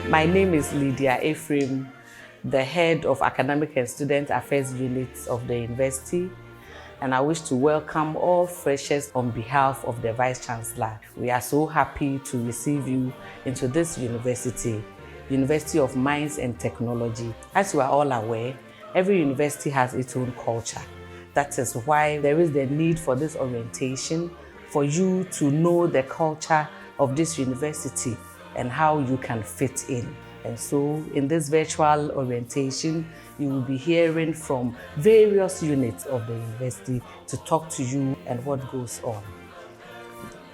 My name is Lydia Ephraim, the head of Academic and Student Affairs Units of the university, and I wish to welcome all freshers on behalf of the Vice Chancellor. We are so happy to receive you into this university, University of Mines and Technology. As you are all aware, every university has its own culture. That is why there is the need for this orientation, for you to know the culture of this university and how you can fit in. And so in this virtual orientation, you will be hearing from various units of the university to talk to you and what goes on.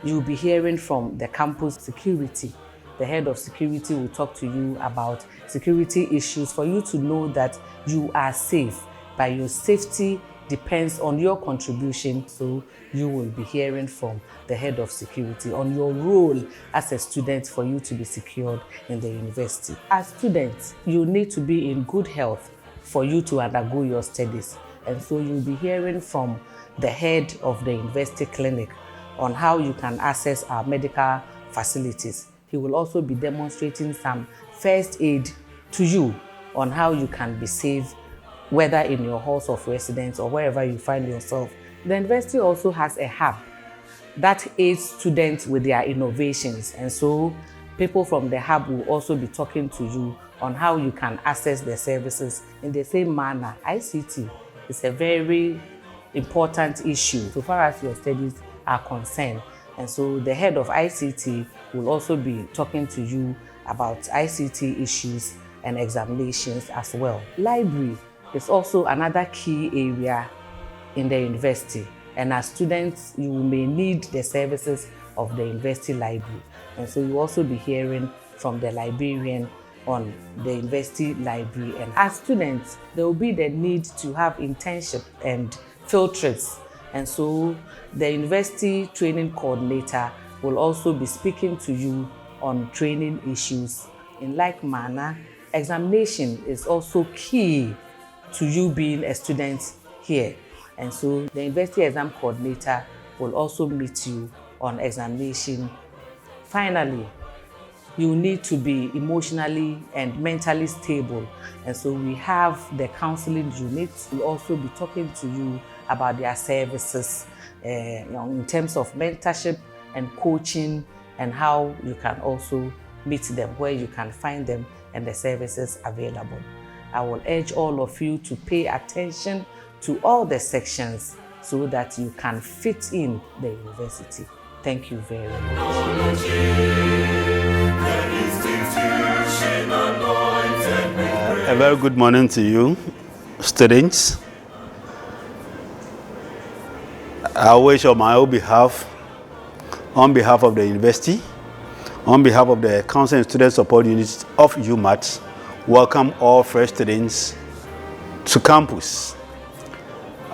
You will be hearing from the campus security. The head of security will talk to you about security issues for you to know that you are safe. By your safety depends on your contribution, so you will be hearing from the head of security on your role as a student for you to be secured in the university. As students, you need to be in good health for you to undergo your studies, and so you'll be hearing from the head of the university clinic on how you can access our medical facilities. He will also be demonstrating some first aid to you on how you can be safe, whether in your halls of residence or wherever you find yourself. The university also has a hub that aids students with their innovations, and so people from the hub will also be talking to you on how you can access the services in the same manner. ICT is a very important issue so far as your studies are concerned, and so the head of ICT will also be talking to you about ICT issues and examinations as well. Library is also another key area in the university, and as students you may need the services of the university library, and so you also be hearing from the librarian on the university library. And as students, there will be the need to have internship and field trips, and so the university training coordinator will also be speaking to you on training issues. In like manner, examination is also key to you being a student here, and so the university exam coordinator will also meet you on examination. Finally, you need to be emotionally and mentally stable, and so we have the counseling unit. We'll also be talking to you about their services in terms of mentorship and coaching, and how you can also meet them, where you can find them, and the services available. I will urge all of you to pay attention to all the sections so that you can fit in the university. Thank you very much. A very good morning to you, students. I wish on my own behalf, on behalf of the university, on behalf of the Counselling and Student Support Unit of UMaT, welcome all fresh students to campus.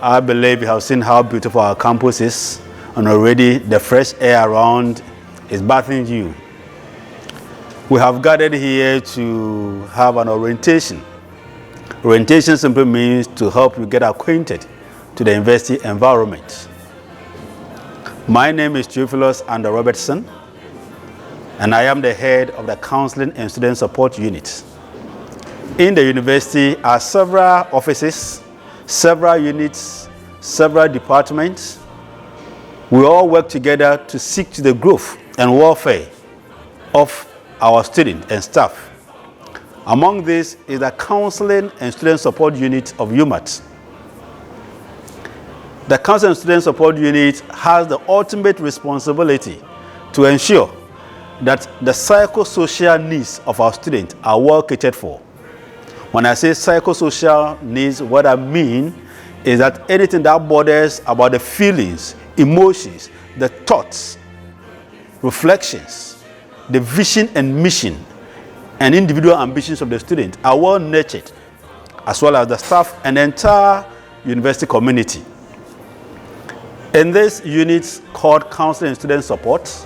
I believe you have seen how beautiful our campus is, and already the fresh air around is bathing you. We have gathered here to have an orientation. Orientation simply means to help you get acquainted to the university environment. My name is Theophilus Ander Robertson, and I am the head of the Counselling and Student Support Unit. In the university are several offices, several units, several departments. We all work together to seek to the growth and welfare of our students and staff. Among these is the Counselling and Student Support Unit of UMaT. The Counselling and Student Support Unit has the ultimate responsibility to ensure that the psychosocial needs of our students are well catered for. When I say psychosocial needs, what I mean is that anything that bothers about the feelings, emotions, the thoughts, reflections, the vision and mission, and individual ambitions of the student are well nurtured, as well as the staff and the entire university community. In this unit called Counselling and Student Support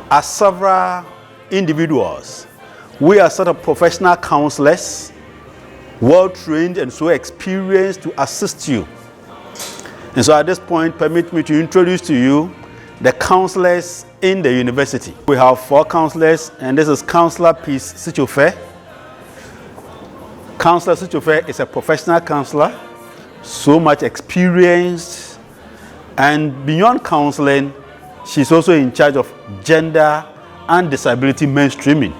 are several individuals. We are sort of professional counselors, well-trained and so experienced to assist you. And so at this point, permit me to introduce to you the counselors in the university. We have 4 counselors, and this is Counselor Peace Sichofe. Counselor Sichofe is a professional counselor, so much experienced, and beyond counseling, she's also in charge of gender and disability mainstreaming.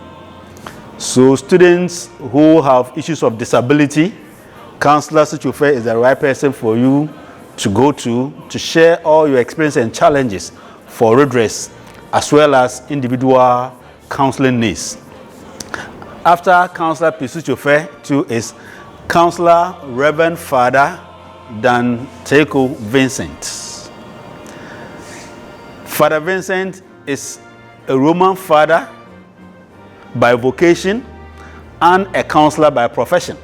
So students who have issues of disability, Counselor Sichofe is the right person for you to go to share all your experience and challenges for redress, as well as individual counseling needs. After Counselor Peace Sichofe, too, is Counselor Reverend Father Dan Teko Vincent. Father Vincent is a Roman father by vocation and a counselor by profession.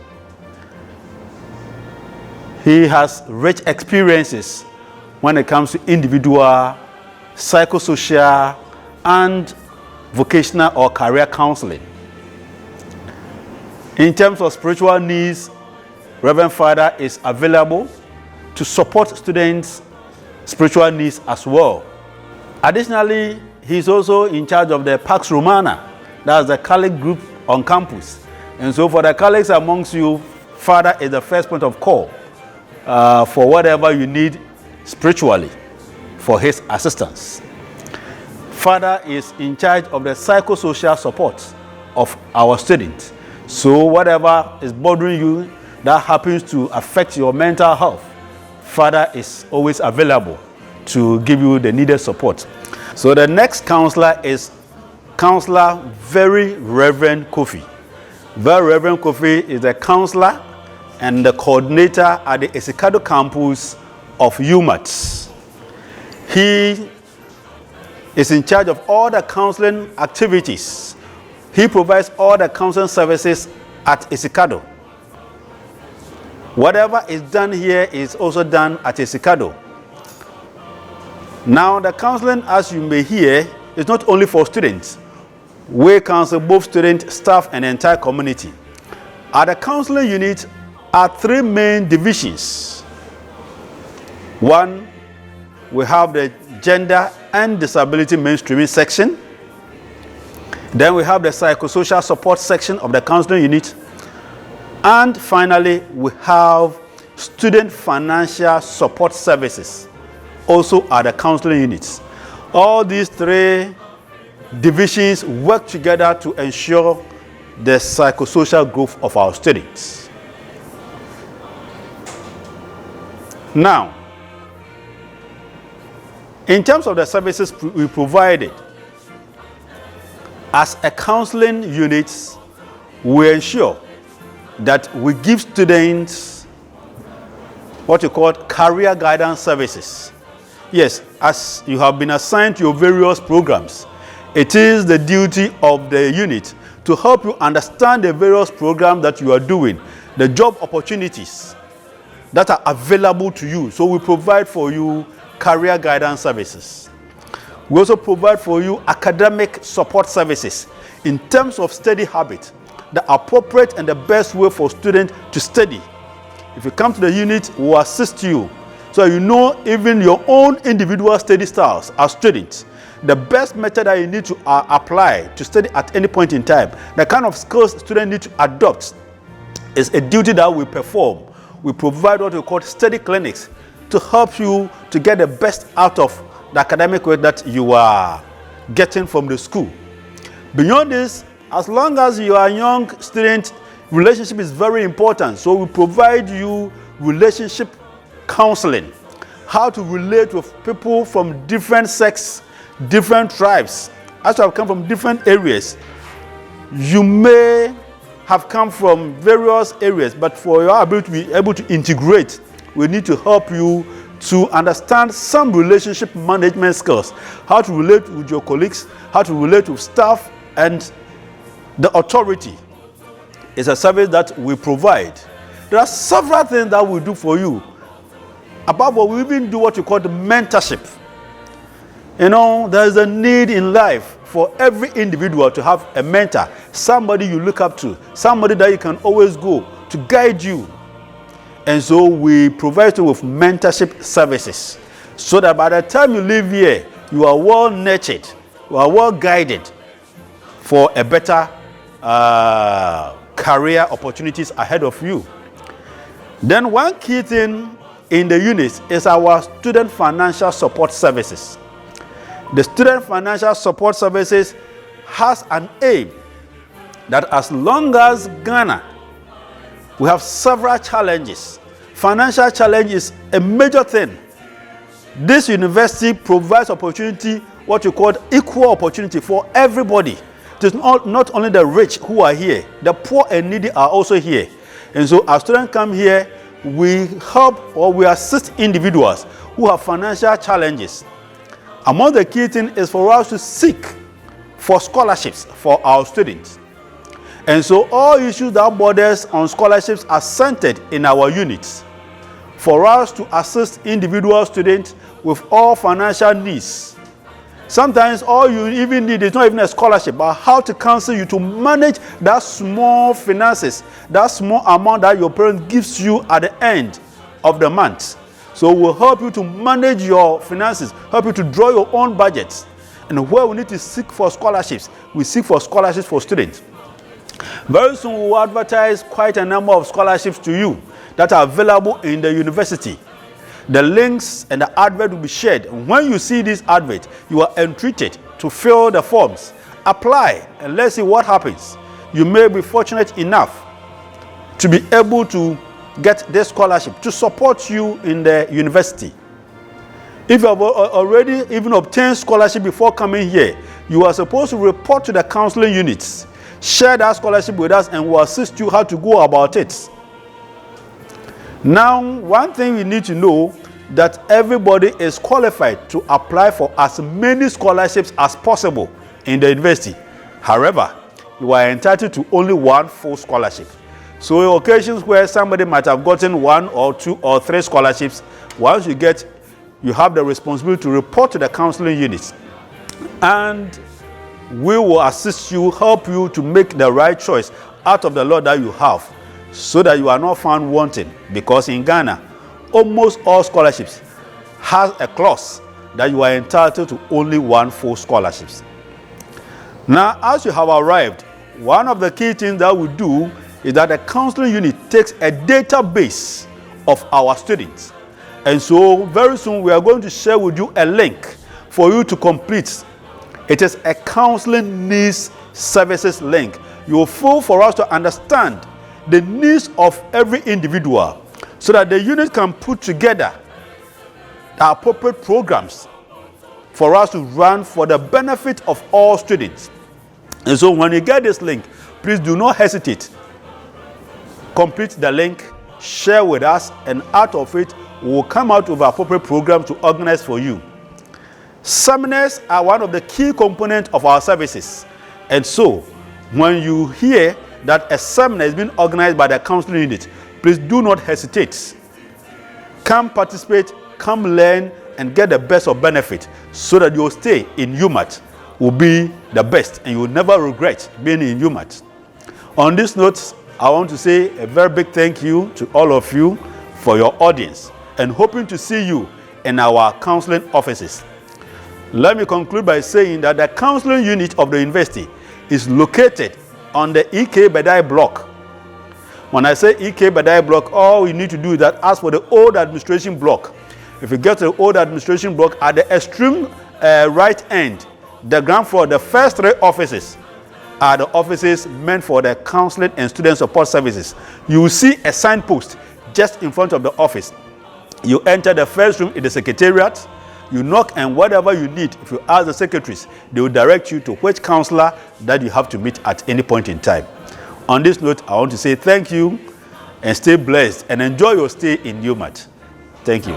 He has rich experiences when it comes to individual, psychosocial, and vocational or career counseling. In terms of spiritual needs, Reverend Father is available to support students' spiritual needs as well. Additionally, he is also in charge of the Pax Romana, that's the Catholic group on campus. And so for the Catholics amongst you, Father is the first point of call for whatever you need spiritually for his assistance. Father is in charge of the psychosocial support of our students. So whatever is bothering you that happens to affect your mental health, Father is always available to give you the needed support. So the next counselor is Counselor Very Reverend Kofi. Very Reverend Kofi is the counselor and the coordinator at the Esikado campus of UMaT. He is in charge of all the counseling activities. He provides all the counseling services at Esikado. Whatever is done here is also done at Esikado. Now, the counseling, as you may hear, is not only for students. We counsel both student, staff, and the entire community. At the counseling unit are 3 main divisions. One, we have the gender and disability mainstreaming section. Then we have the psychosocial support section of the counseling unit. And finally, we have student financial support services, also at the counseling units. All these 3 divisions work together to ensure the psychosocial growth of our students. Now, in terms of the services we provided, as a counseling unit, we ensure that we give students what you call career guidance services. Yes, as you have been assigned to your various programs, it is the duty of the unit to help you understand the various programs that you are doing, the job opportunities that are available to you. So we provide for you career guidance services. We also provide for you academic support services in terms of study habit, the appropriate and the best way for students to study. If you come to the unit, we will assist you so you know even your own individual study styles as students. The best method that you need to apply to study at any point in time, the kind of skills students need to adopt, is a duty that we perform. We provide what we call study clinics to help you to get the best out of the academic work that you are getting from the school. Beyond this, as long as you are a young student, relationship is very important. So we provide you relationship counseling, how to relate with people from different sects, different tribes. As you have come from different areas, you may have come from various areas, but for your ability to be able to integrate, we need to help you to understand some relationship management skills, how to relate with your colleagues, how to relate with staff, and the authority is a service that we provide. There are several things that we do for you. Above all, we even do what we call the mentorship. You know, there is a need in life for every individual to have a mentor, somebody you look up to, somebody that you can always go to guide you. And so we provide you with mentorship services so that by the time you leave here, you are well nurtured, you are well guided for a better career opportunities ahead of you. Then one key thing in the unit is our student financial support services. The student financial support services has an aim that as long as Ghana, we have several challenges. Financial challenge is a major thing. This university provides opportunity, what you call equal opportunity for everybody. It is not only the rich who are here, the poor and needy are also here. And so as students come here, we help or we assist individuals who have financial challenges. Among the key things is for us to seek for scholarships for our students. And so all issues that borders on scholarships are centered in our units for us to assist individual students with all financial needs. Sometimes all you even need is not even a scholarship, but how to counsel you to manage that small finances, that small amount that your parent gives you at the end of the month. So we'll help you to manage your finances, help you to draw your own budgets. And where we need to seek for scholarships, we seek for scholarships for students. Very soon we will advertise quite a number of scholarships to you that are available in the university. The links and the advert will be shared. When you see this advert, you are entreated to fill the forms, apply, and let's see what happens. You may be fortunate enough to be able to get this scholarship to support you in the university. If you have already even obtained scholarship before coming here, you are supposed to report to the counseling units. Share that scholarship with us and we'll assist you how to go about it. Now, one thing we need to know that everybody is qualified to apply for as many scholarships as possible in the university. However, you are entitled to only one full scholarship. So in occasions where somebody might have gotten 1 or 2 or 3 scholarships, once you have the responsibility to report to the counseling units. And we will assist you, help you to make the right choice out of the lot that you have, so that you are not found wanting. Because in Ghana, almost all scholarships has a clause that you are entitled to only one full scholarship. Now, as you have arrived, one of the key things that we do is that the counseling unit takes a database of our students. And so very soon we are going to share with you a link for you to complete. It is a counseling needs services link. You will fill for us to understand the needs of every individual so that the unit can put together the appropriate programs for us to run for the benefit of all students. And so when you get this link, please do not hesitate. Complete the link, share with us, and out of it, we will come out with appropriate programs to organize for you. Seminars are one of the key components of our services. And so, when you hear that a seminar is being organized by the counseling unit, please do not hesitate. Come participate, come learn, and get the best of benefit so that your stay in UMaT will be the best and you will never regret being in UMaT. On this note, I want to say a very big thank you to all of you for your audience and hoping to see you in our counseling offices. Let me conclude by saying that the counseling unit of the university is located on the EK Bedai block. When I say EK Bedai block, all you need to do is that ask for the old administration block. If you get to the old administration block, at the extreme right end, the ground floor, the first 3 offices are the offices meant for the counseling and student support services. You will see a signpost just in front of the office. You enter the first room in the secretariat, you knock, and whatever you need, if you ask the secretaries, they will direct you to which counselor that you have to meet at any point in time. On this note, I want to say thank you and stay blessed and enjoy your stay in UMaT. Thank you.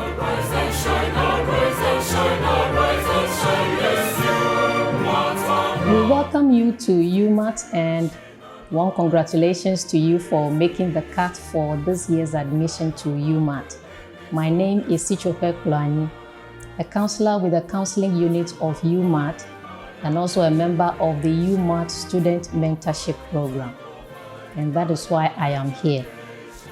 We welcome you to UMaT and one congratulations to you for making the cut for this year's admission to UMaT. My name is Sichope Kulani, a counselor with the counseling unit of UMaT and also a member of the UMaT Student Mentorship Program. And that is why I am here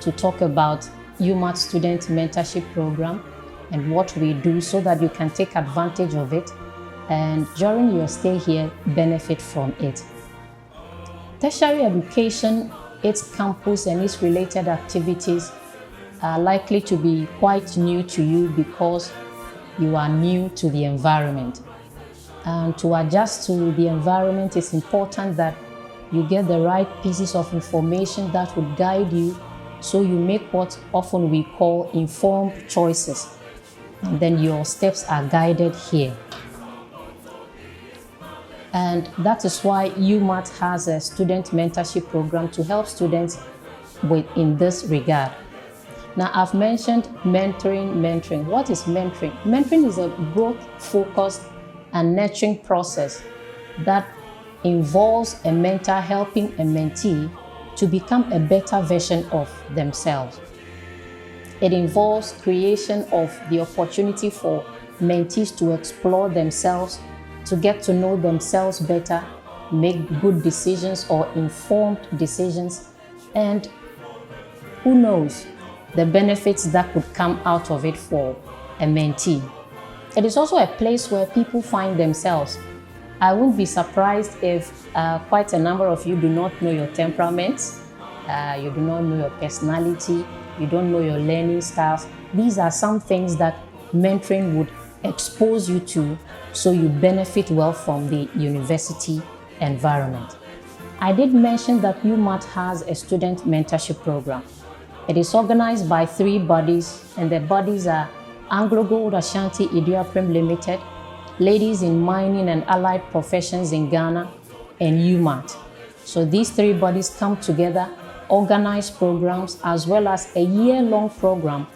to talk about UMaT Student Mentorship Program and what we do so that you can take advantage of it and during your stay here, benefit from it. Tertiary education, its campus and its related activities are likely to be quite new to you because you are new to the environment. And to adjust to the environment, it's important that you get the right pieces of information that would guide you, so you make what often we call informed choices. And then your steps are guided here. And that is why UMaT has a student mentorship program to help students in this regard. Now, I've mentioned mentoring. What is mentoring? Mentoring is a growth-focused and nurturing process that involves a mentor helping a mentee to become a better version of themselves. It involves creation of the opportunity for mentees to explore themselves, to get to know themselves better, make good decisions or informed decisions, and who knows the benefits that could come out of it for a mentee. It is also a place where people find themselves. I wouldn't be surprised if quite a number of you do not know your temperaments, you do not know your personality, you don't know your learning styles. These are some things that mentoring would expose you to, so you benefit well from the university environment. I did mention that UMaT has a student mentorship program. It is organized by 3 bodies, and the bodies are Anglo Gold Ashanti Idiaprem Limited, Ladies in Mining and Allied Professions in Ghana, and UMaT. So these 3 bodies come together, organize programs, as well as a year-long program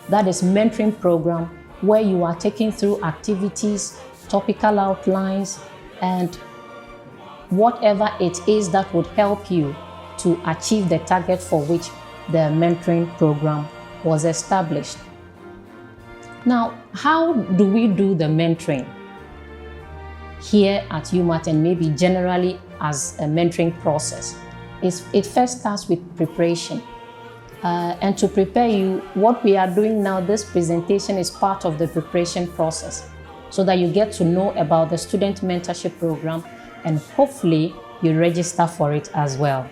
that is mentoring program, where you are taken through activities, topical outlines, and whatever it is that would help you to achieve the target for which the mentoring program was established. Now, how do we do the mentoring here at UMaT, and maybe generally as a mentoring process? It first starts with preparation. And to prepare you, what we are doing now, this presentation is part of the preparation process, so that you get to know about the student mentorship program, and hopefully you register for it as well.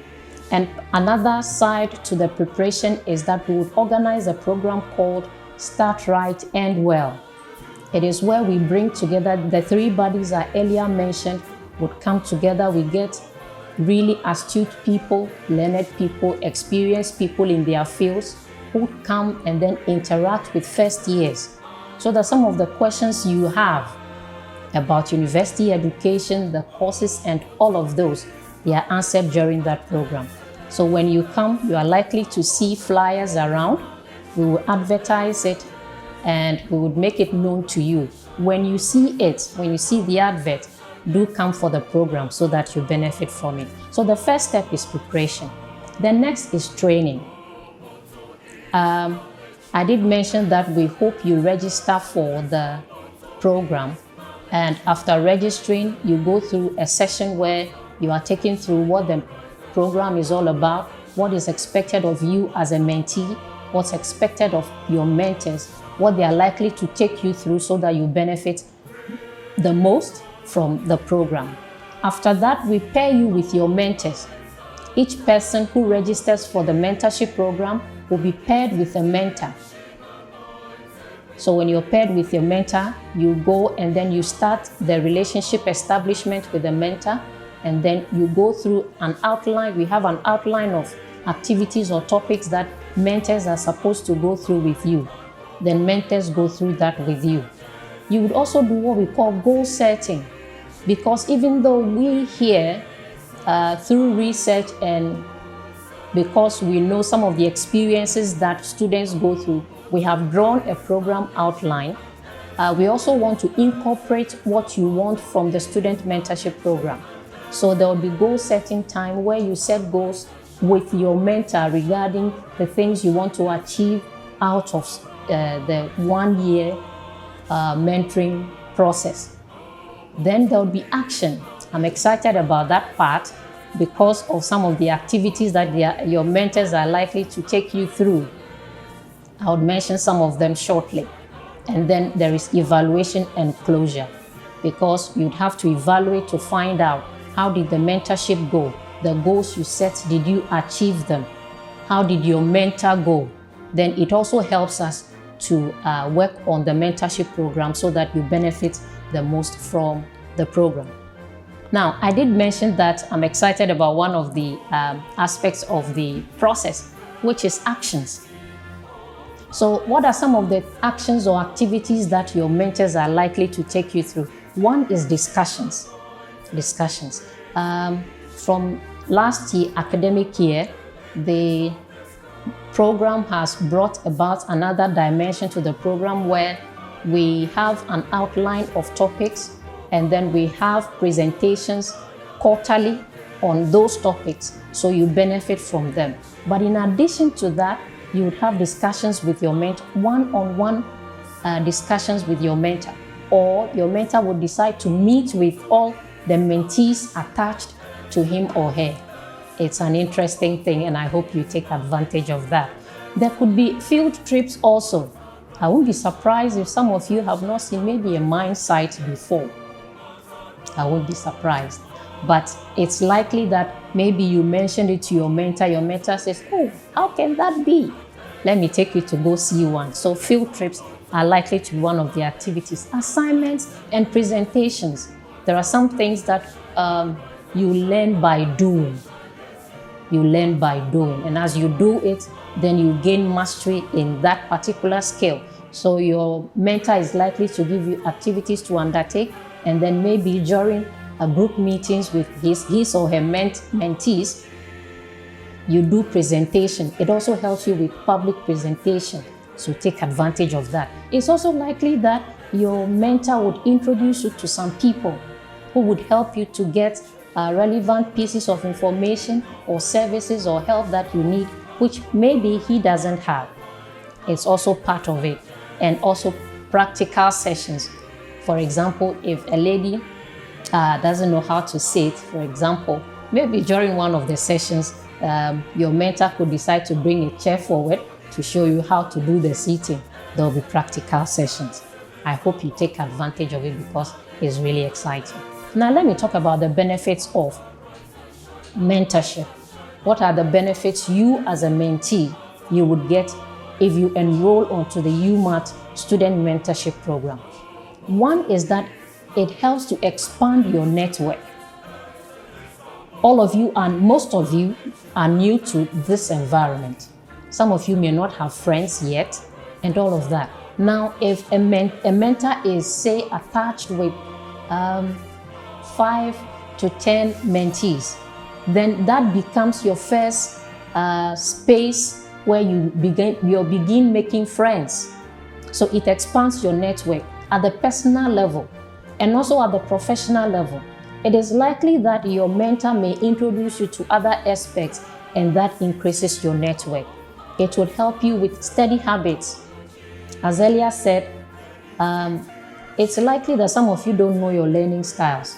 And another side to the preparation is that we would organize a program called Start Right, End Well. It is where we bring together the 3 bodies I earlier mentioned, would come together. We get really astute people, learned people, experienced people in their fields who come and then interact with first years, so that some of the questions you have about university education, the courses and all of those, they are answered during that program. So when you come, you are likely to see flyers around. We will advertise it and we would make it known to you. When you see it, when you see the advert, do come for the program so that you benefit from it. So the first step is preparation. The next is training. I did mention that we hope you register for the program, and after registering, you go through a session where you are taken through what the program is all about, what is expected of you as a mentee, what's expected of your mentors, what they are likely to take you through so that you benefit the most from the program. After that, we pair you with your mentors. Each person who registers for the mentorship program will be paired with a mentor. So when you're paired with your mentor, you go and then you start the relationship establishment with the mentor, and then you go through an outline. We have an outline of activities or topics that mentors are supposed to go through with you. Then mentors go through that with you. You would also do what we call goal setting, because even though we here, through research and because we know some of the experiences that students go through, we have drawn a program outline. We also want to incorporate what you want from the student mentorship program. So there will be goal setting time where you set goals with your mentor regarding the things you want to achieve out of the 1 year mentoring process. Then there will be action. I'm excited about that part because of some of the activities that your mentors are likely to take you through. I would mention some of them shortly. And then there is evaluation and closure. because you'd have to evaluate to find out how did the mentorship go, the goals you set, did you achieve them, how did your mentor go. Then it also helps us to work on the mentorship program so that you benefit the most from the program. Now, I did mention that I'm excited about one of the aspects of the process, which is actions. So what are some of the actions or activities that your mentors are likely to take you through? One is discussions. From last year, academic year, the program has brought about another dimension to the program where we have an outline of topics, and then we have presentations quarterly on those topics, so you benefit from them. But in addition to that, you would have discussions with your mentor, one-on-one discussions with your mentor, or your mentor would decide to meet with all the mentees attached to him or her. It's an interesting thing, and I hope you take advantage of that. There could be field trips also. I won't be surprised if some of you have not seen maybe a mine site before. I won't be surprised. But it's likely that maybe you mentioned it to your mentor says, oh, how can that be? Let me take you to go see one. So field trips are likely to be one of the activities. Assignments and presentations. There are some things that you learn by doing. And as you do it, then you gain mastery in that particular skill. So your mentor is likely to give you activities to undertake, and then maybe during a group meetings with his or her mentees, you do presentation. It also helps you with public presentation, so take advantage of that. It's also likely that your mentor would introduce you to some people who would help you to get relevant pieces of information or services or help that you need, which maybe he doesn't have. It's also part of it. And also practical sessions. For example, if a lady doesn't know how to sit, for example, maybe during one of the sessions, your mentor could decide to bring a chair forward to show you how to do the seating. There will be practical sessions. I hope you take advantage of it because it's really exciting. Now let me talk about the benefits of mentorship. What are the benefits you as a mentee you would get if you enroll onto the UMaT student mentorship program? One is that it helps to expand your network. All of you and most of you are new to this environment. Some of you may not have friends yet and all of that. Now, if a mentor is, say, attached with 5 to 10 mentees, then that becomes your first space where you begin making friends. So it expands your network at the personal level and also at the professional level. It is likely that your mentor may introduce you to other aspects, and that increases your network. It would help you with steady habits. As earlier said, it's likely that some of you don't know your learning styles.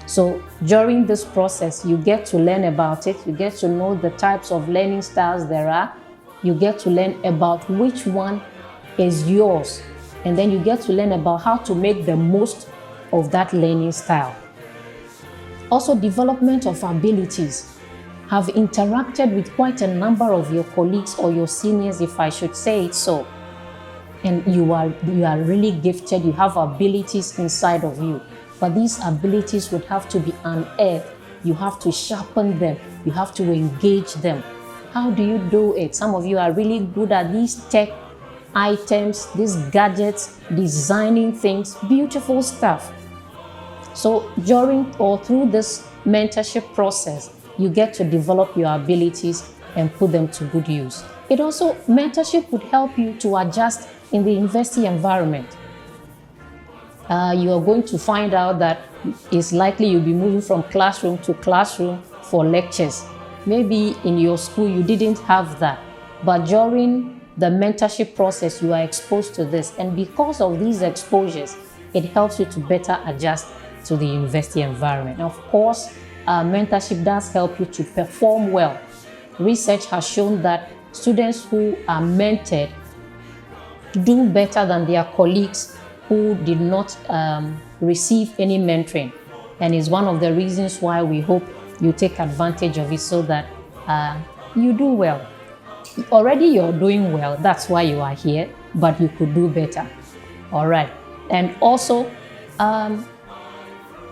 So during this process, you get to learn about it. You get to know the types of learning styles there are. You get to learn about which one is yours. And then you get to learn about how to make the most of that learning style. Also, development of abilities. Have interacted with quite a number of your colleagues or your seniors, if I should say it so. And you are really gifted. You have abilities inside of you. But these abilities would have to be unearthed. You have to sharpen them. You have to engage them. How do you do it? Some of you are really good at these tech items, these gadgets, designing things, beautiful stuff. So during or through this mentorship process, you get to develop your abilities and put them to good use. It also, mentorship would help you to adjust in the university environment. You are going to find out that it's likely you'll be moving from classroom to classroom for lectures. Maybe in your school you didn't have that, but during the mentorship process you are exposed to this, and because of these exposures, it helps you to better adjust to the university environment. Of course, mentorship does help you to perform well. Research has shown that students who are mentored do better than their colleagues who did not receive any mentoring. And it's one of the reasons why we hope you take advantage of it so that you do well. Already you're doing well, that's why you are here, but you could do better. All right. And also,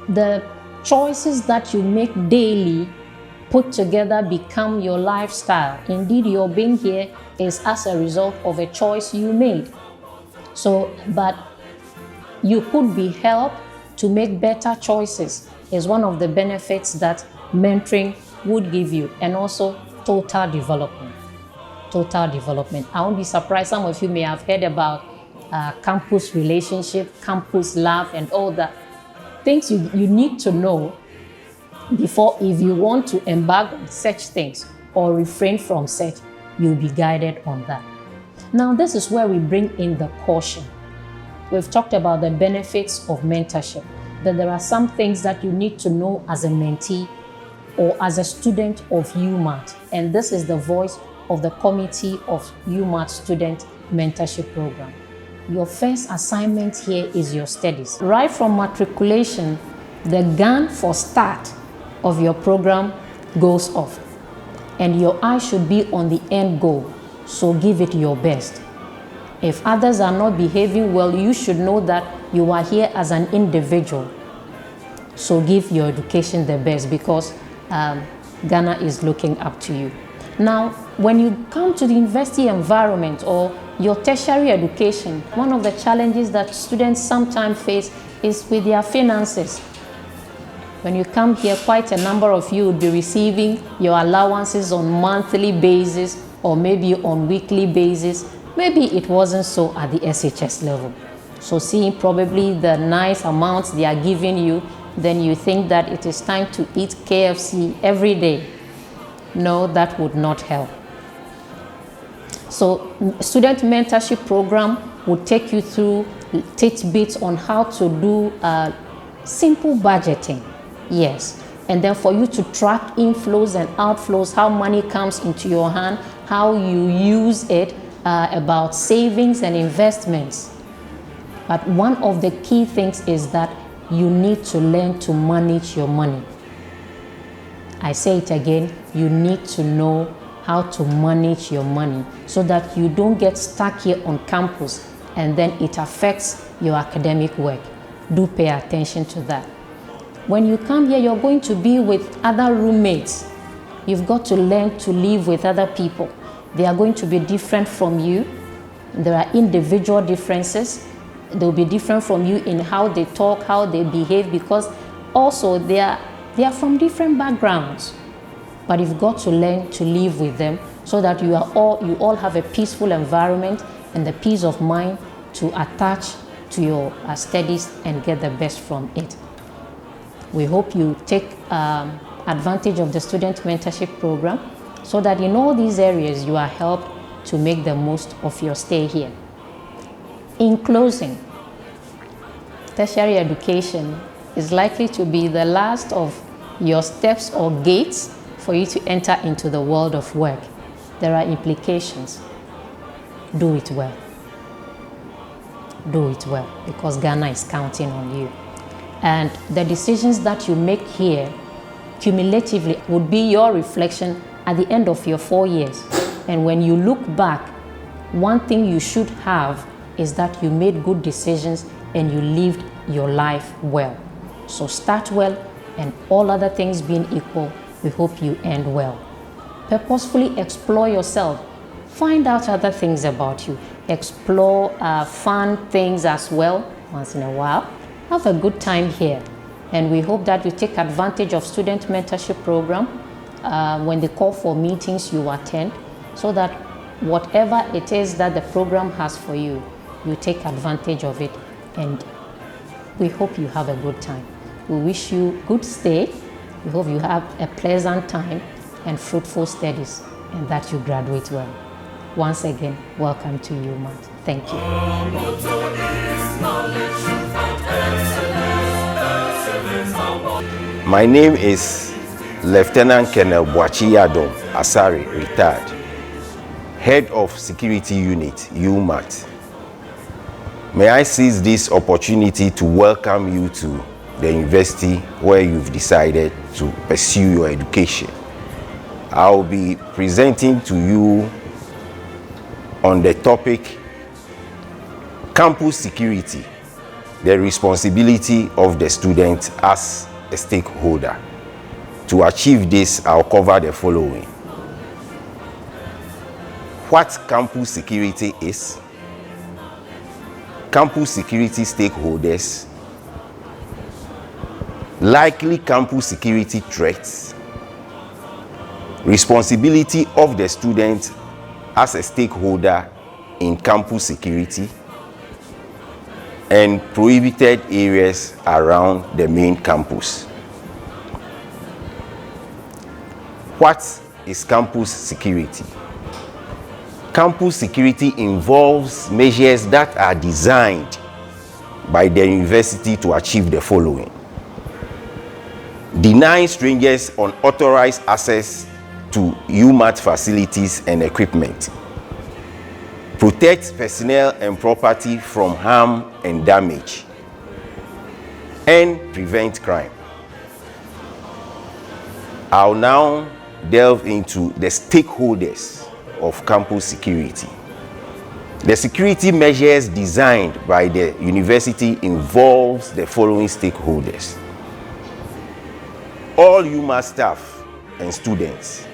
the choices that you make daily put together become your lifestyle. Indeed, your being here is as a result of a choice you made. So, but you could be helped to make better choices is one of the benefits that mentoring would give you, and also total development. Total development. I won't be surprised, some of you may have heard about campus relationship, campus love, and all that. Things you need to know before, if you want to embark on such things or refrain from such, you'll be guided on that. Now, this is where we bring in the caution. We've talked about the benefits of mentorship, but there are some things that you need to know as a mentee or as a student of UMaT, and this is the voice of the Committee of UMaT Student Mentorship Program. Your first assignment here is your studies. Right from matriculation, the gun for start of your program goes off, and your eye should be on the end goal, so give it your best. If others are not behaving well, you should know that you are here as an individual, so give your education the best, because Ghana is looking up to you. Now, when you come to the university environment or your tertiary education, one of the challenges that students sometimes face is with their finances. When you come here, quite a number of you would be receiving your allowances on monthly basis or maybe on weekly basis. Maybe it wasn't so at the SHS level. So seeing probably the nice amounts they are giving you, then you think that it is time to eat KFC every day. No, that would not help. So student mentorship program will take you through tidbits on how to do simple budgeting. Yes. And then for you to track inflows and outflows, how money comes into your hand, how you use it, about savings and investments. But one of the key things is that you need to learn to manage your money. I say it again, you need to know how to manage your money so that you don't get stuck here on campus and then it affects your academic work. Do pay attention to that. When you come here, you're going to be with other roommates. You've got to learn to live with other people. They are going to be different from you. There are individual differences. They'll be different from you in how they talk, how they behave, because also they are from different backgrounds. But you've got to learn to live with them so that you all have a peaceful environment and the peace of mind to attach to your studies and get the best from it. We hope you take advantage of the student mentorship program so that in all these areas you are helped to make the most of your stay here. In closing, tertiary education is likely to be the last of your steps or gates for you to enter into the world of work. There are implications. Do it well. Do it well, because Ghana is counting on you. And the decisions that you make here cumulatively would be your reflection at the end of your 4 years. And when you look back, one thing you should have is that you made good decisions and you lived your life well. So start well, and all other things being equal, we hope you end well. Purposefully explore yourself. Find out other things about you. Explore fun things as well once in a while. Have a good time here. And we hope that you take advantage of student mentorship program. When they call for meetings, you attend, so that whatever it is that the program has for you, you take advantage of it, and we hope you have a good time. We wish you good stay. We hope you have a pleasant time and fruitful studies, and that you graduate well. Once again, welcome to UMaT. Thank you. My name is Lieutenant Colonel Boachiyadom Asari, retired, Head of Security Unit, UMaT. May I seize this opportunity to welcome you to the university where you've decided to pursue your education. I'll be presenting to you on the topic campus security, the responsibility of the student as a stakeholder. To achieve this, I'll cover the following: what campus security is, campus security stakeholders, likely campus security threats, responsibility of the student as a stakeholder in campus security, and prohibited areas around the main campus. What is campus security? Campus security involves measures that are designed by the university to achieve the following: deny strangers unauthorized access to UMaT facilities and equipment, protect personnel and property from harm and damage, and prevent crime. I'll now delve into the stakeholders of campus security. The security measures designed by the university involves the following stakeholders: all UMaT staff and students,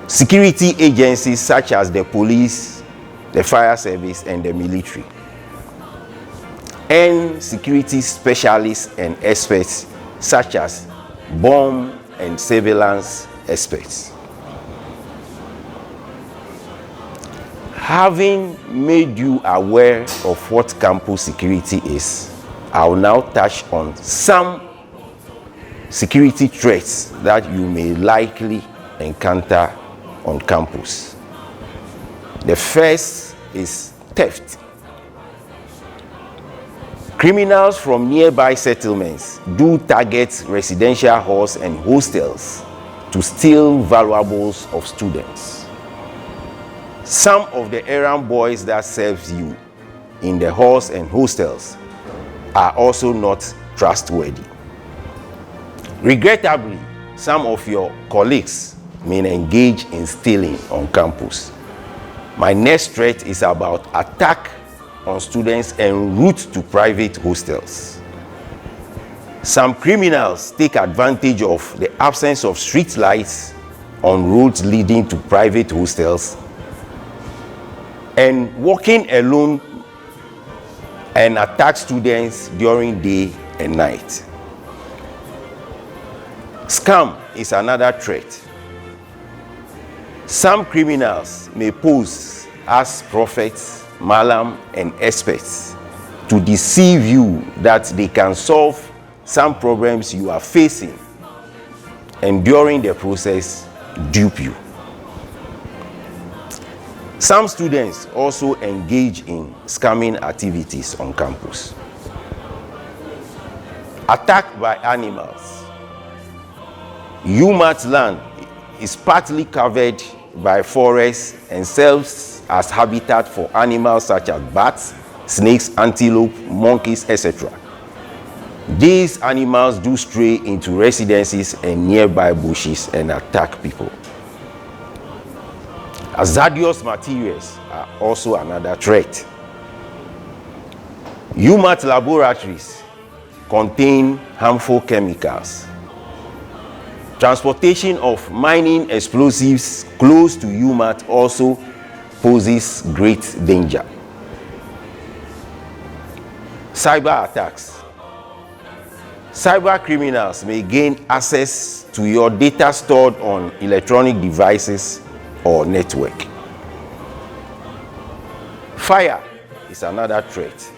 security agencies such as the police, the fire service, and the military, and security specialists and experts such as bomb and surveillance experts. Having made you aware of what campus security is, I will now touch on some security threats that you may likely encounter on campus. The first is theft. Criminals from nearby settlements do target residential halls and hostels to steal valuables of students. Some of the errand boys that serve you in the halls and hostels are also not trustworthy. Regrettably, some of your colleagues may engage in stealing on campus. My next threat is about attack on students en route to private hostels. Some criminals take advantage of the absence of street lights on roads leading to private hostels and walking alone and attack students during day and night. Scam is another threat. Some criminals may pose as prophets, malam, and experts to deceive you that they can solve some problems you are facing, and during the process dupe you. Some students also engage in scamming activities on campus. Attack by animals. UMaT land is partly covered by forests and serves as habitat for animals such as bats, snakes, antelope, monkeys, etc. These animals do stray into residences and nearby bushes and attack people. Hazardous materials are also another threat. UMaT laboratories contain harmful chemicals. Transportation of mining explosives close to UMaT also poses great danger. Cyber attacks. Cyber criminals may gain access to your data stored on electronic devices or network. Fire is another threat.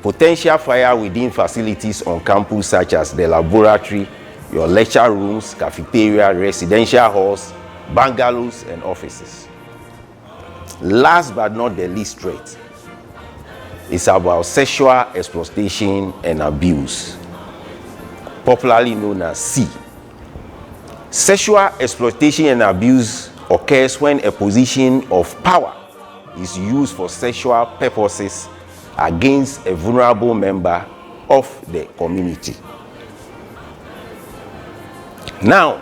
Potential fire within facilities on campus such as the laboratory, your lecture rooms, cafeteria, residential halls, bungalows, and offices. Last but not the least threat is about sexual exploitation and abuse, popularly known as C. Sexual exploitation and abuse occurs when a position of power is used for sexual purposes against a vulnerable member of the community. Now,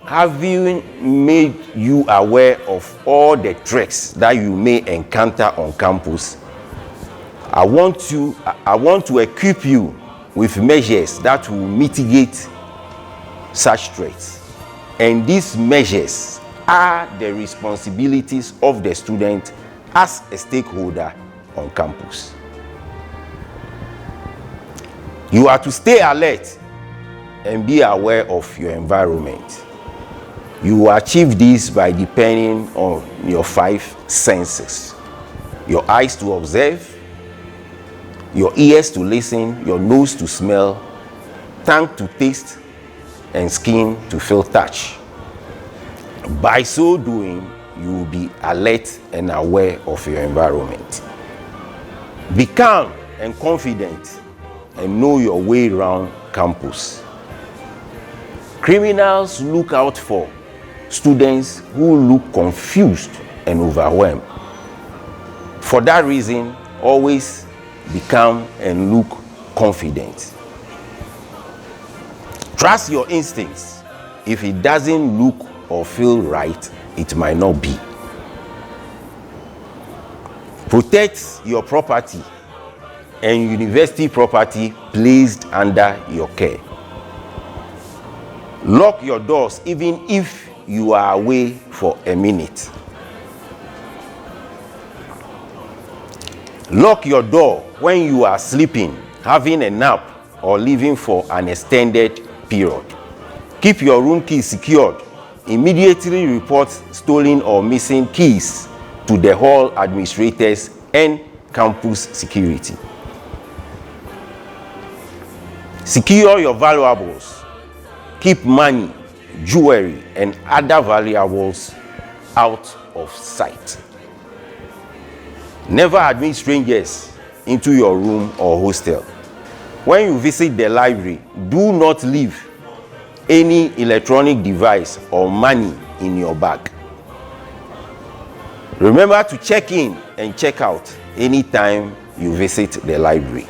having made you aware of all the threats that you may encounter on campus, I want to equip you with measures that will mitigate such threats. And these measures are the responsibilities of the student as a stakeholder on campus. You are to stay alert and be aware of your environment. You will achieve this by depending on your 5 senses: your eyes to observe, your ears to listen, your nose to smell, tongue to taste, and skin to feel touch. By so doing, you will be alert and aware of your environment. Be calm and confident and know your way around campus. Criminals look out for students who look confused and overwhelmed. For that reason, always be calm and look confident. Trust your instincts. If it doesn't look or feel right, it might not be. Protect your property and university property placed under your care. Lock your doors even if you are away for a minute. Lock your door when you are sleeping, having a nap, or leaving for an extended period. Keep your room keys secured. Immediately report stolen or missing keys to the hall administrators and campus security. Secure your valuables. Keep money, jewelry, and other valuables out of sight. Never admit strangers into your room or hostel. When you visit the library, do not leave any electronic device or money in your bag. Remember to check in and check out anytime you visit the library.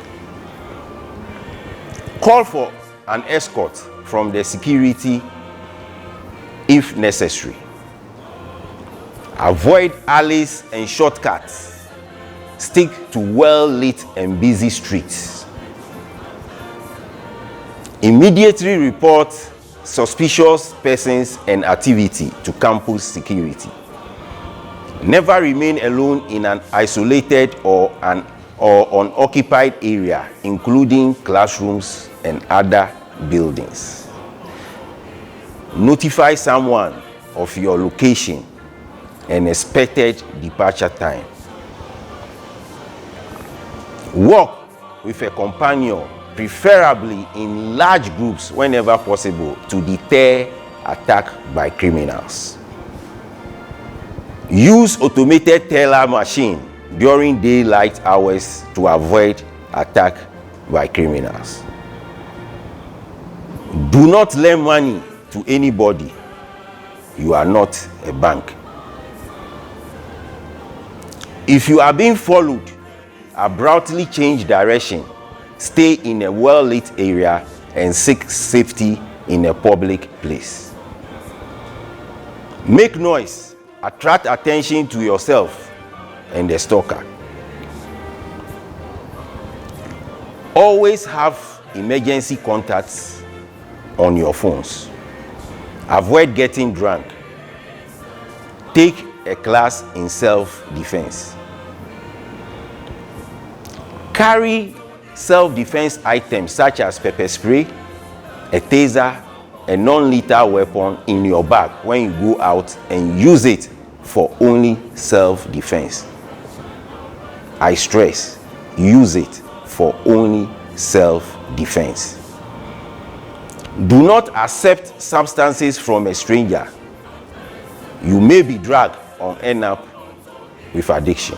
Call for an escort from the security if necessary. Avoid alleys and shortcuts. Stick to well-lit and busy streets. Immediately report suspicious persons and activity to campus security. Never remain alone in an isolated or unoccupied area, including classrooms and other buildings. Notify someone of your location and expected departure time. Walk with a companion, preferably in large groups whenever possible, to deter attack by criminals. Use automated teller machine during daylight hours to avoid attack by criminals. Do not lend money to anybody. You are not a bank. If you are being followed, abruptly change direction, stay in a well-lit area, and seek safety in a public place. Make noise, attract attention to yourself and the stalker. Always have emergency contacts on your phones. Avoid getting drunk. Take a class in self-defense. Carry self-defense items such as pepper spray, a taser, a non-lethal weapon in your bag when you go out, and use it for only self-defense. I stress, use it for only self-defense. Do not accept substances from a stranger. You may be dragged or end up with addiction.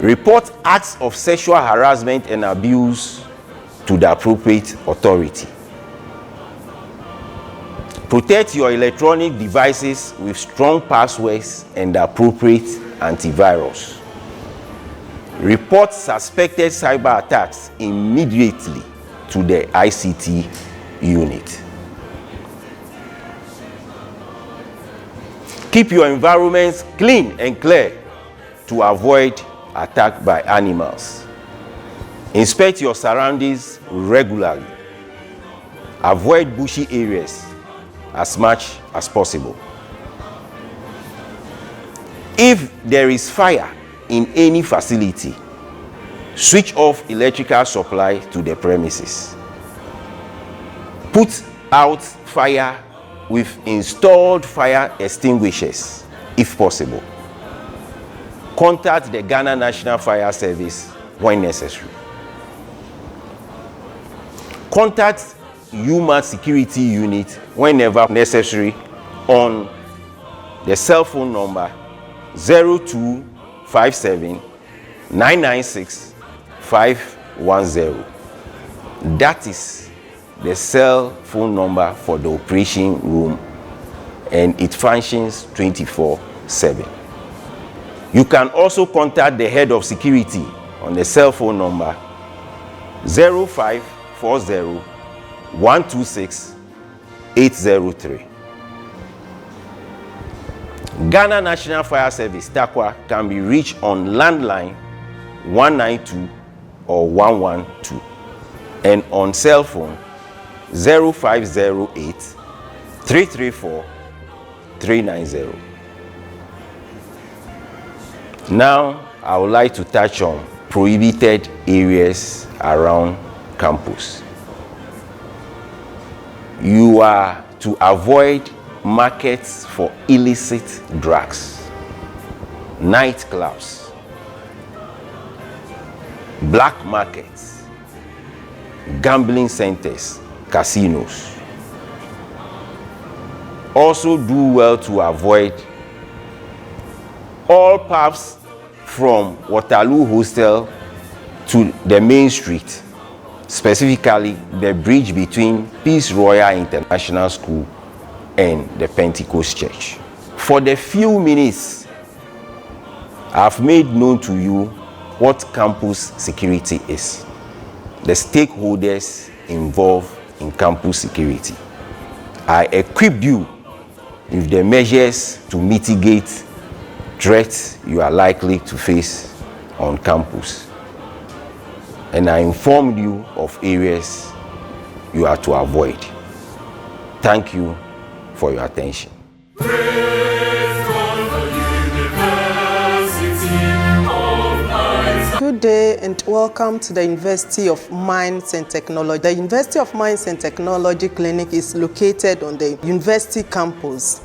Report acts of sexual harassment and abuse to the appropriate authority. Protect your electronic devices with strong passwords and appropriate antivirus. Report suspected cyber attacks immediately to the ICT unit. Keep your environments clean and clear to avoid attack by animals. Inspect your surroundings regularly. Avoid bushy areas as much as possible. If there is fire in any facility, switch off electrical supply to the premises. Put out fire with installed fire extinguishers if possible. Contact the Ghana National Fire Service when necessary. Contact UMaT Security Unit whenever necessary on the cell phone number 0257 996 510. That is the cell phone number for the operation room, and it functions 24/7. You can also contact the head of security on the cell phone number 0540 126 803. Ghana National Fire Service TAQWA can be reached on landline 192 or 112 and on cell phone 0508 334 390. Now, I would like to touch on prohibited areas around campus. You are to avoid markets for illicit drugs, nightclubs, black markets, gambling centers, casinos. Also do well to avoid all paths from Waterloo Hostel to the main street, specifically the bridge between Peace Royal International School and the Pentecost Church. For the few minutes I've made known to you what campus security is, the stakeholders involved in campus security, I equip you with the measures to mitigate threats you are likely to face on campus. And I informed you of areas you are to avoid. Thank you for your attention. Good day and welcome to the University of Mines and Technology. The University of Mines and Technology Clinic is located on the university campus,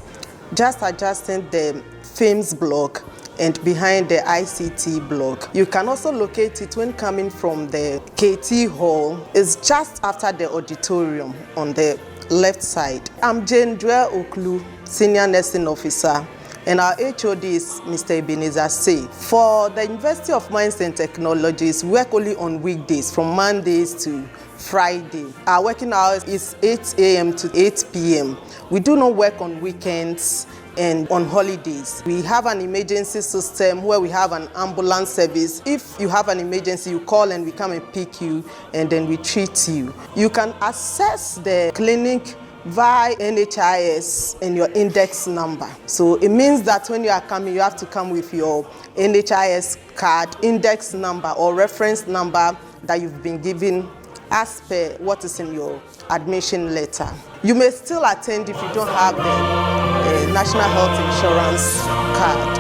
just adjacent the FAMES block and behind the ICT block. You can also locate it when coming from the KT Hall. It's just after the auditorium on the left side. I'm Jane Dwell Oklu, Senior Nursing Officer, and our HOD is Mr. Ebenezer Say. For the University of Mines and Technologies, we work only on weekdays from Mondays to Friday. Our working hours is 8 a.m. to 8 p.m. We do not work on weekends and on holidays. We have an emergency system where we have an ambulance service. If you have an emergency, you call and we come and pick you and then we treat you. You can access the clinic via NHIS and your index number. So it means that when you are coming, you have to come with your NHIS card, index number or reference number that you've been given as per what is in your admission letter. You may still attend if you don't have the National Health Insurance card,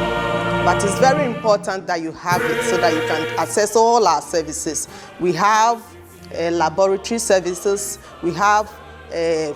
but it's very important that you have it so that you can access all our services. We have laboratory services, we have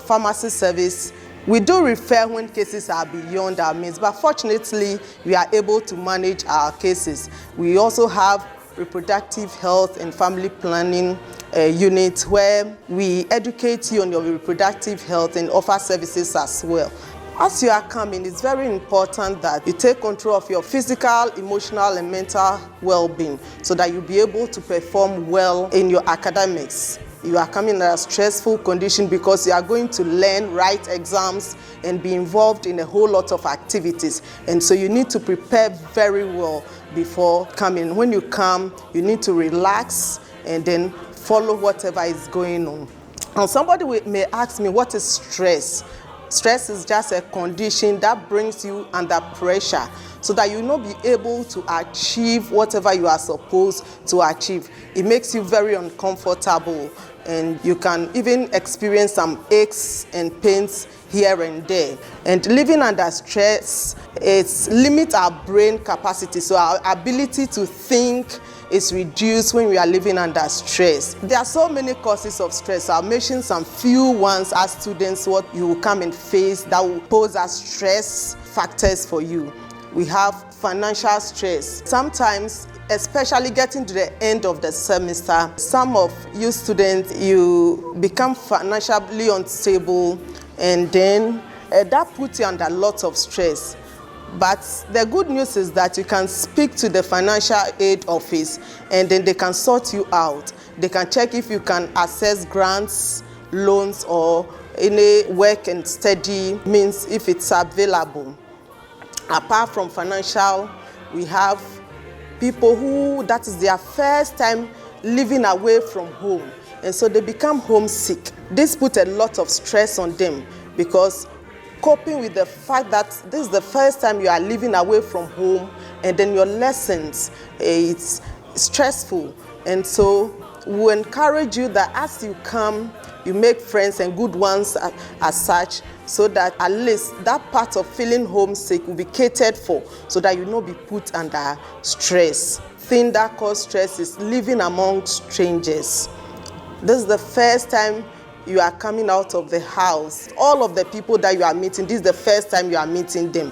pharmacy service. We do refer when cases are beyond our means, but fortunately, we are able to manage our cases. We also have reproductive health and family planning unit where we educate you on your reproductive health and offer services as well. As you are coming, it's very important that you take control of your physical, emotional, and mental well-being so that you'll be able to perform well in your academics. You are coming in a stressful condition because you are going to learn, write exams, and be involved in a whole lot of activities. And so you need to prepare very well before coming. When you come, you need to relax and then follow whatever is going on. And somebody may ask me, what is stress? Stress is just a condition that brings you under pressure so that you will not be able to achieve whatever you are supposed to achieve. It makes you very uncomfortable, and you can even experience some aches and pains here and there. And living under stress, it limits our brain capacity, so our ability to think is reduced when we are living under stress. There are so many causes of stress. I'll mention some few ones as students, what you will come and face that will pose as stress factors for you. We have financial stress. Sometimes, especially getting to the end of the semester, some of you students, you become financially unstable, and then that puts you under lots of stress. But the good news is that you can speak to the financial aid office, and then they can sort you out. They can check if you can access grants, loans, or any work and study means if it's available. Apart from financial, we have people who that is their first time living away from home, and so they become homesick. This puts a lot of stress on them because coping with the fact that this is the first time you are living away from home, and then your lessons, it's stressful. And so we encourage you that as you come, you make friends and good ones as such, so that at least that part of feeling homesick will be catered for, so that you will not be put under stress. Thing that causes stress is living among strangers. This is the first time you are coming out of the house. All of the people that you are meeting, this is the first time you are meeting them.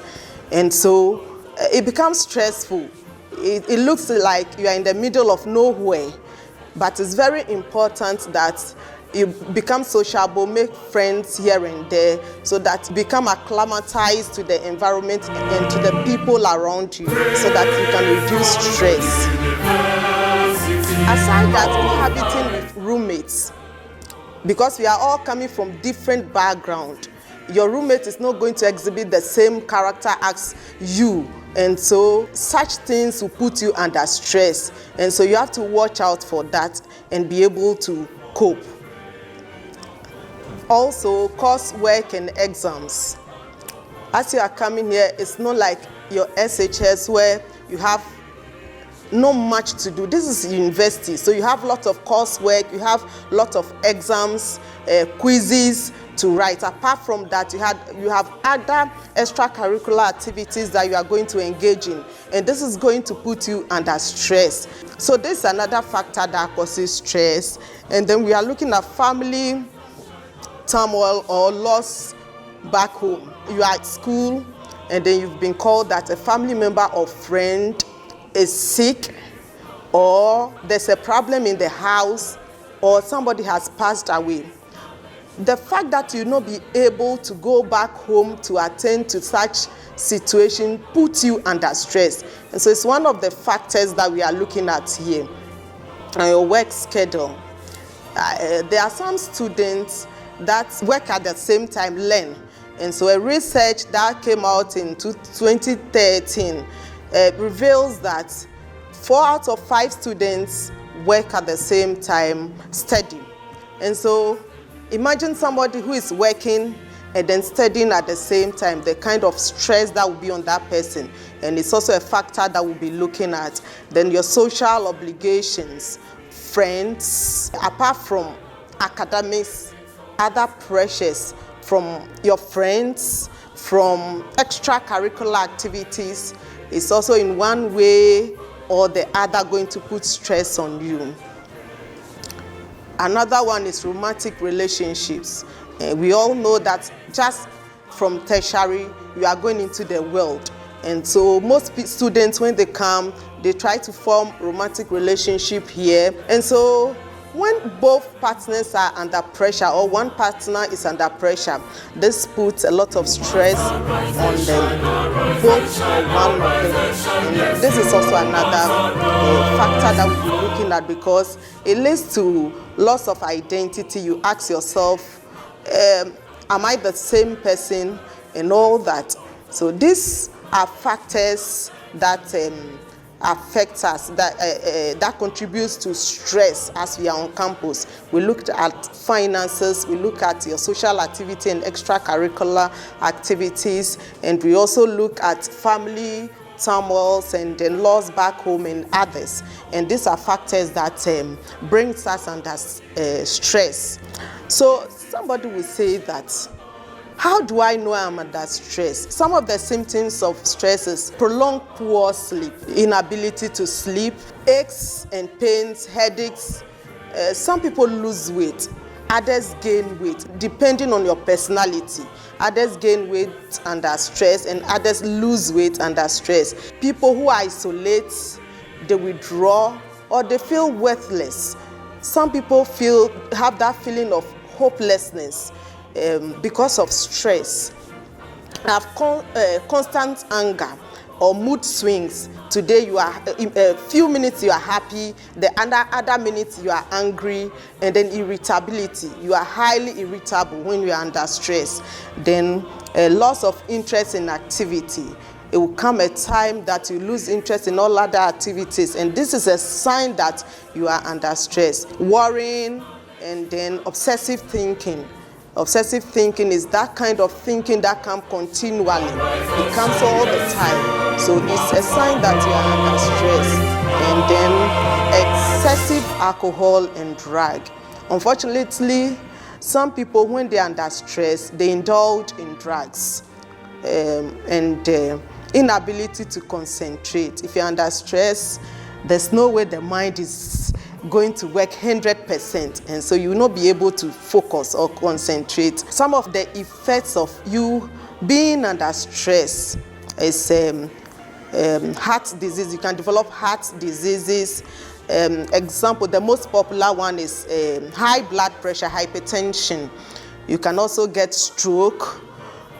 And so it becomes stressful. It looks like you are in the middle of nowhere. But it's very important that you become sociable, make friends here and there, so that you become acclimatized to the environment and to the people around you, so that you can reduce stress. Aside that, cohabiting with roommates, because we are all coming from different backgrounds, your roommate is not going to exhibit the same character as you. And so such things will put you under stress. And so you have to watch out for that and be able to cope. Also, coursework and exams. As you are coming here, it's not like your SHS where you have not much to do. This is university, so you have lots of coursework, you have lots of exams, quizzes to write. Apart from that, you have other extracurricular activities that you are going to engage in, and this is going to put you under stress. So this is another factor that causes stress. And then we are looking at family turmoil or loss back home. You are at school, and then you've been called that a family member or friend is sick, or there's a problem in the house, or somebody has passed away. The fact that you not be able to go back home to attend to such situation puts you under stress. And so it's one of the factors that we are looking at here. And your work schedule. There are some students that work at the same time, learn. And so a research that came out in 2013 reveals that 4 out of 5 students work at the same time, study. And so imagine somebody who is working and then studying at the same time, the kind of stress that will be on that person. And it's also a factor that we'll be looking at. Then your social obligations, friends, apart from academics, other pressures from your friends, from extracurricular activities, is also in one way or the other going to put stress on you. Another one is romantic relationships. We all know that just from tertiary, you are going into the world. And so most students, when they come, they try to form romantic relationship here. And so when both partners are under pressure, or one partner is under pressure, this puts a lot of stress on them, both or one of them. And this is also another factor that we'll be looking looking at, because it leads to loss of identity. You ask yourself, am I the same person, and all that. So these are factors that affect us, that contributes to stress as we are on campus. We looked at finances, we look at your social activity and extracurricular activities, and we also look at family turmoils and then loss back home and others. And these are factors that brings us under stress. So somebody will say that, how do I know I'm under stress? Some of the symptoms of stress is prolonged poor sleep, inability to sleep, aches and pains, headaches. Some people lose weight, others gain weight, depending on your personality. Others gain weight under stress and others lose weight under stress. People who isolate, they withdraw, or they feel worthless. Some people have that feeling of hopelessness because of stress. Have constant anger or mood swings. Today you are, in a few minutes you are happy, the other minutes you are angry, and then irritability. You are highly irritable when you are under stress. Then loss of interest in activity. It will come a time that you lose interest in all other activities, and this is a sign that you are under stress. Worrying, and then obsessive thinking. Obsessive thinking is that kind of thinking that comes continually. It comes all the time. So it's a sign that you are under stress. And then excessive alcohol and drug. Unfortunately, some people, when they are under stress, they indulge in drugs and inability to concentrate. If you're under stress, there's no way the mind is going to work 100%, and so you will not be able to focus or concentrate. Some of the effects of you being under stress is heart disease. You can develop heart diseases. Example, the most popular one is high blood pressure, hypertension. You can also get stroke.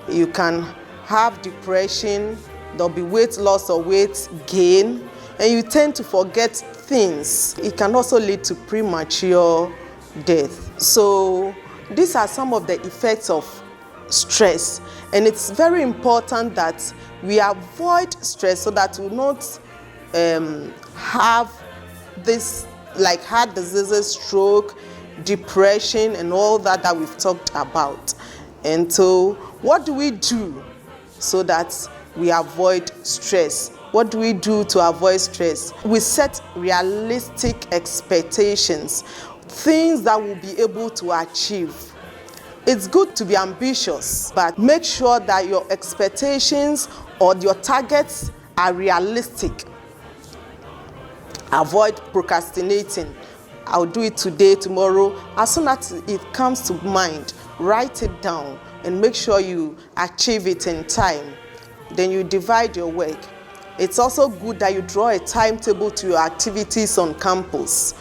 You can have depression. There'll be weight loss or weight gain, and you tend to forget things. It can also lead to premature death. So these are some of the effects of stress, and it's very important that we avoid stress so that we will not have this like heart diseases, stroke, depression, and all that we've talked about. And so what do we do so that we avoid stress? What do we do to avoid stress? We set realistic expectations, things that we'll be able to achieve. It's good to be ambitious, but make sure that your expectations or your targets are realistic. Avoid procrastinating. I'll do it today, tomorrow. As soon as it comes to mind, write it down and make sure you achieve it in time. Then you divide your work. It's also good that you draw a timetable to your activities on campus.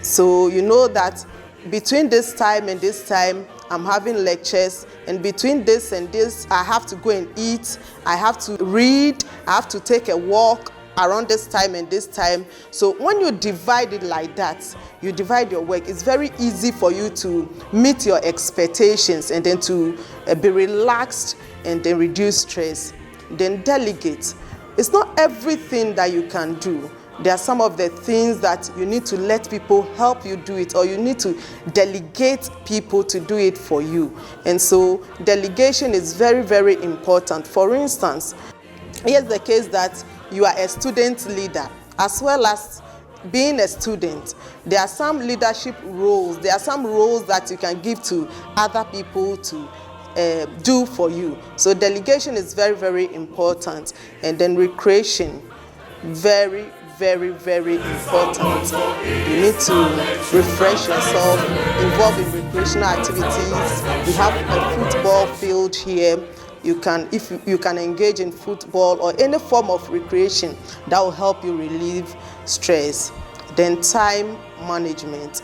So you know that between this time and this time, I'm having lectures, and between this and this, I have to go and eat, I have to read, I have to take a walk around this time and this time. So when you divide it like that, you divide your work, it's very easy for you to meet your expectations and then to be relaxed and then reduce stress. Then delegate. It's not everything that you can do. There are some of the things that you need to let people help you do it, or you need to delegate people to do it for you. And so delegation is very, very important. For instance, here's the case that you are a student leader as well as being a student. There are some leadership roles. There are some roles that you can give to other people to do for you. So delegation is very, very important. And then recreation, very, very, very important. You need to refresh yourself, involve in recreational activities. We have a football field here. If you can engage in football or any form of recreation that will help you relieve stress. Then time management.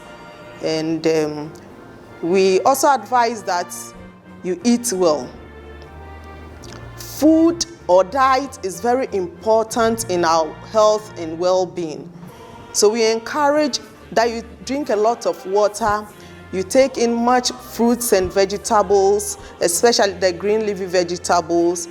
And we also advise that you eat well. Food or diet is very important in our health and well-being. So we encourage that you drink a lot of water, you take in much fruits and vegetables, especially the green leafy vegetables.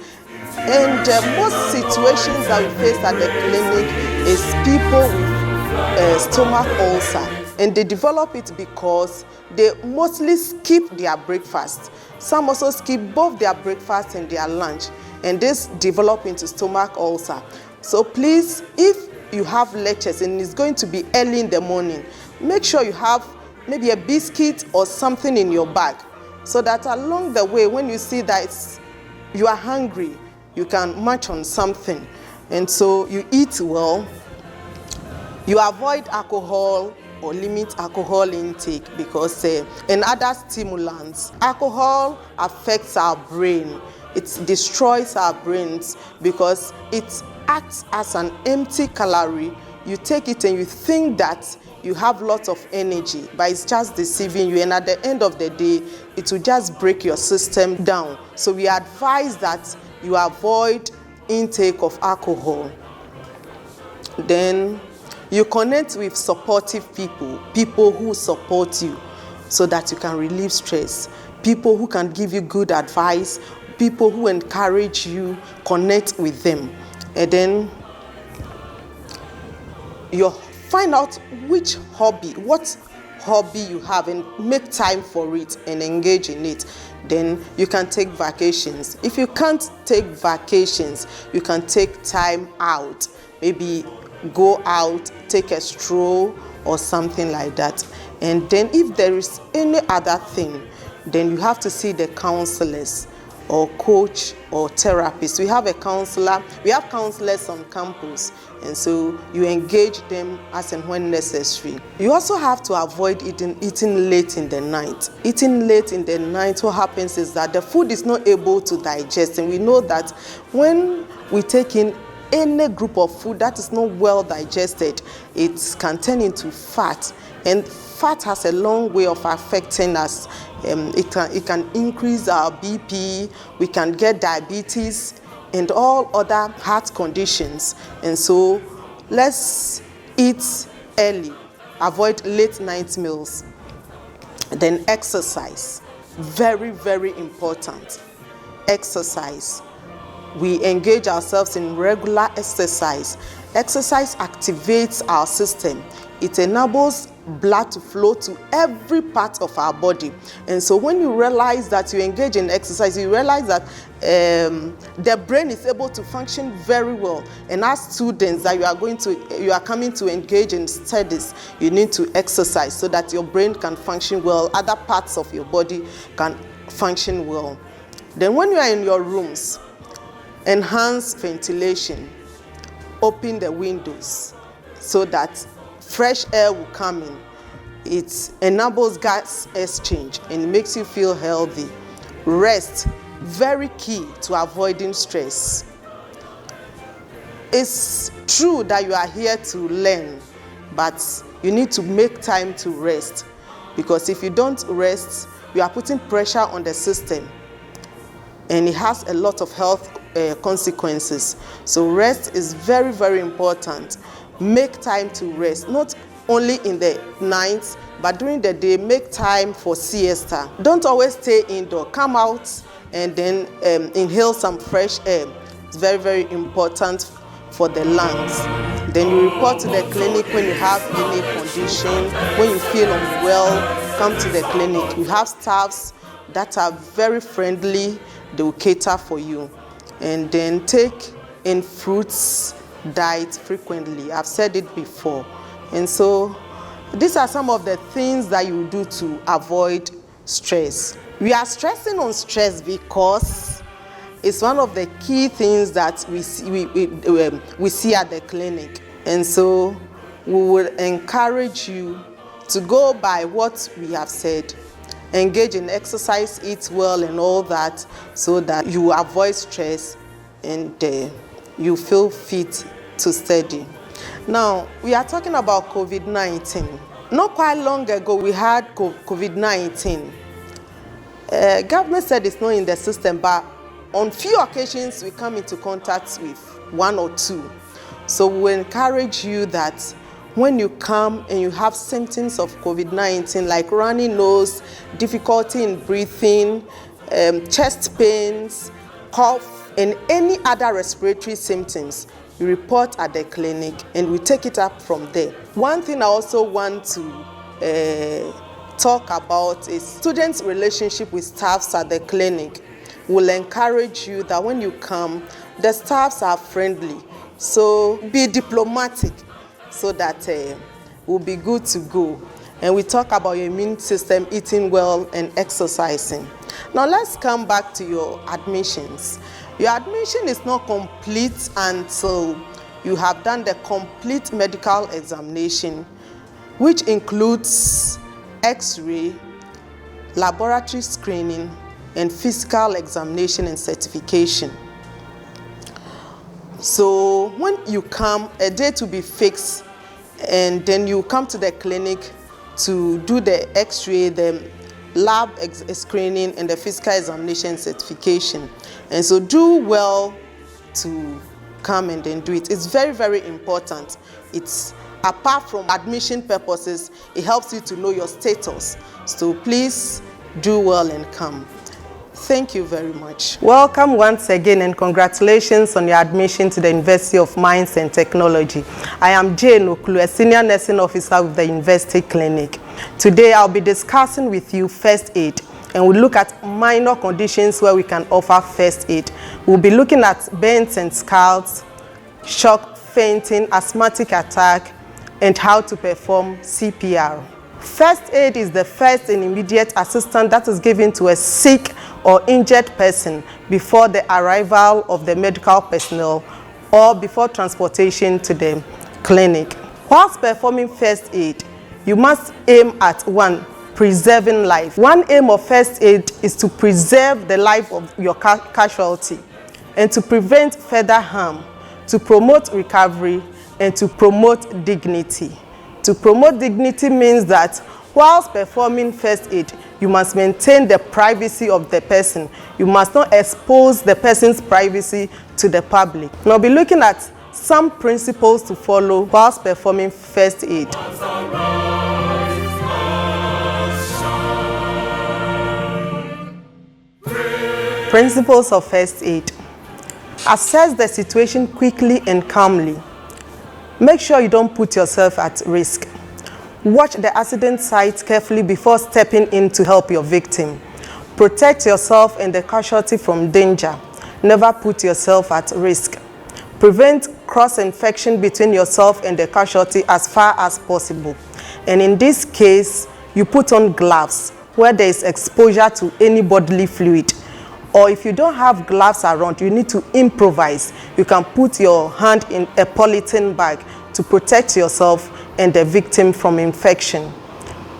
And most situations that we face at the clinic is people with stomach ulcer, and they develop it because they mostly skip their breakfast. Some also skip both their breakfast and their lunch, and this develop into stomach ulcer. So please, if you have lectures and it's going to be early in the morning, make sure you have maybe a biscuit or something in your bag, so that along the way, when you see that you are hungry, you can munch on something. And so you eat well, you avoid alcohol or limit alcohol intake, because and other stimulants. Alcohol affects our brain. It destroys our brains because it acts as an empty calorie. You take it and you think that you have lots of energy, but it's just deceiving you, and at the end of the day, it will just break your system down. So we advise that you avoid intake of alcohol. Then you connect with supportive people who support you so that you can relieve stress, people who can give you good advice, people who encourage you, connect with them. And then you find out what hobby you have, and make time for it and engage in it. Then you can take vacations. If you can't take vacations, you can take time out. Maybe go out, take a stroll or something like that. And then if there is any other thing, then you have to see the counselors or coach or therapist. We have a counselor, we have counselors on campus, and so you engage them as and when necessary. You also have to avoid eating late in the night. Eating late in the night, what happens is that the food is not able to digest, and we know that when we take in any group of food that is not well digested, it can turn into fat, and fat has a long way of affecting us. It can increase our BP, we can get diabetes and all other heart conditions. And so let's eat early, avoid late night meals. Then exercise, very, very important. Exercise. We engage ourselves in regular exercise. Exercise activates our system. It enables blood to flow to every part of our body. And so when you realize that you engage in exercise, you realize that the brain is able to function very well. And as students that you are coming to engage in studies, you need to exercise so that your brain can function well, other parts of your body can function well. Then when you are in your rooms, enhance ventilation, open the windows so that fresh air will come in. It enables gas exchange and makes you feel healthy. Rest, very key to avoiding stress. It's true that you are here to learn, but you need to make time to rest, because if you don't rest, you are putting pressure on the system, and it has a lot of health consequences. So rest is very, very important. Make time to rest, not only in the night, but during the day. Make time for siesta. Don't always stay indoor. Come out and then inhale some fresh air. It's very, very important for the lungs. Then you report to the clinic when you have any condition. When you feel unwell, come to the clinic. We have staffs that are very friendly. They will cater for you. And then take in fruits diet frequently. I've said it before. And so these are some of the things that you do to avoid stress. We are stressing on stress because it's one of the key things that we see at the clinic. And so we would encourage you to go by what we have said. Engage in exercise, eat well and all that, so that you avoid stress and you feel fit to study. Now, we are talking about COVID-19. Not quite long ago, we had COVID-19. Government said it's not in the system, but on few occasions, we come into contact with one or two. So we encourage you that when you come and you have symptoms of COVID-19 like runny nose, difficulty in breathing, chest pains, cough, and any other respiratory symptoms, you report at the clinic and we take it up from there. One thing I also want to talk about is students' relationship with staffs at the clinic. Will encourage you that when you come, the staffs are friendly. So be diplomatic so that we'll be good to go. And we talk about your immune system, eating well and exercising. Now let's come back to your admissions. Your admission is not complete until you have done the complete medical examination, which includes X-ray, laboratory screening, and physical examination and certification. So when you come, a date will be fixed, and then you come to the clinic to do the X-ray, the lab screening, and the physical examination certification. And so do well to come and then do it. It's very, very important. It's apart from admission purposes, it helps you to know your status. So please do well and come. Thank you very much. Welcome once again and congratulations on your admission to the University of Mines and Technology. I am Jane Okulu, a Senior Nursing Officer with the University Clinic. Today I'll be discussing with you first aid, and we'll look at minor conditions where we can offer first aid. We'll be looking at burns and scalds, shock, fainting, asthmatic attack, and how to perform CPR. First aid is the first and immediate assistance that is given to a sick or injured person before the arrival of the medical personnel or before transportation to the clinic. Whilst performing first aid, you must aim at 1, preserving life. One aim of first aid is to preserve the life of your casualty and to prevent further harm, to promote recovery, and to promote dignity. To promote dignity means that whilst performing first aid, you must maintain the privacy of the person. You must not expose the person's privacy to the public. Now, we'll be looking at some principles to follow whilst performing first aid. Principles of first aid. Assess the situation quickly and calmly. Make sure you don't put yourself at risk. Watch the accident site carefully before stepping in to help your victim. Protect yourself and the casualty from danger. Never put yourself at risk. Prevent cross-infection between yourself and the casualty as far as possible. And in this case, you put on gloves where there is exposure to any bodily fluid. Or if you don't have gloves around, you need to improvise. You can put your hand in a polythene bag to protect yourself and the victim from infection.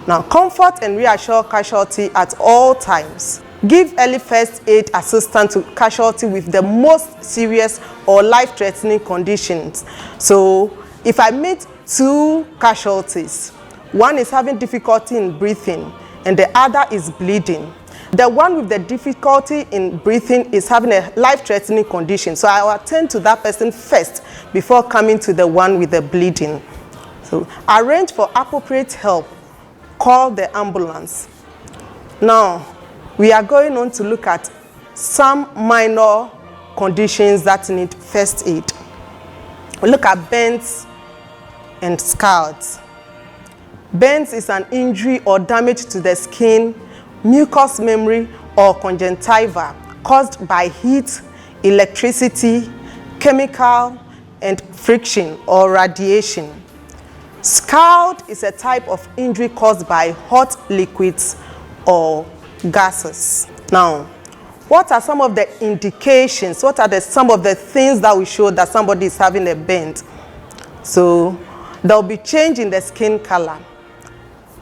Now, comfort and reassure casualty at all times. Give early first aid assistance to casualty with the most serious or life-threatening conditions. So, if I meet 2 casualties, one is having difficulty in breathing and the other is bleeding. The one with the difficulty in breathing is having a life-threatening condition. So I will attend to that person first before coming to the one with the bleeding. So arrange for appropriate help. Call the ambulance. Now, we are going on to look at some minor conditions that need first aid. We look at burns and scalds. Burns is an injury or damage to the skin, mucous membrane, or conjunctiva caused by heat, electricity, chemical, and friction or radiation. Scald is a type of injury caused by hot liquids or gases. Now, what are some of the indications? What are some of the things that will show that somebody is having a burn? So, there will be change in the skin color,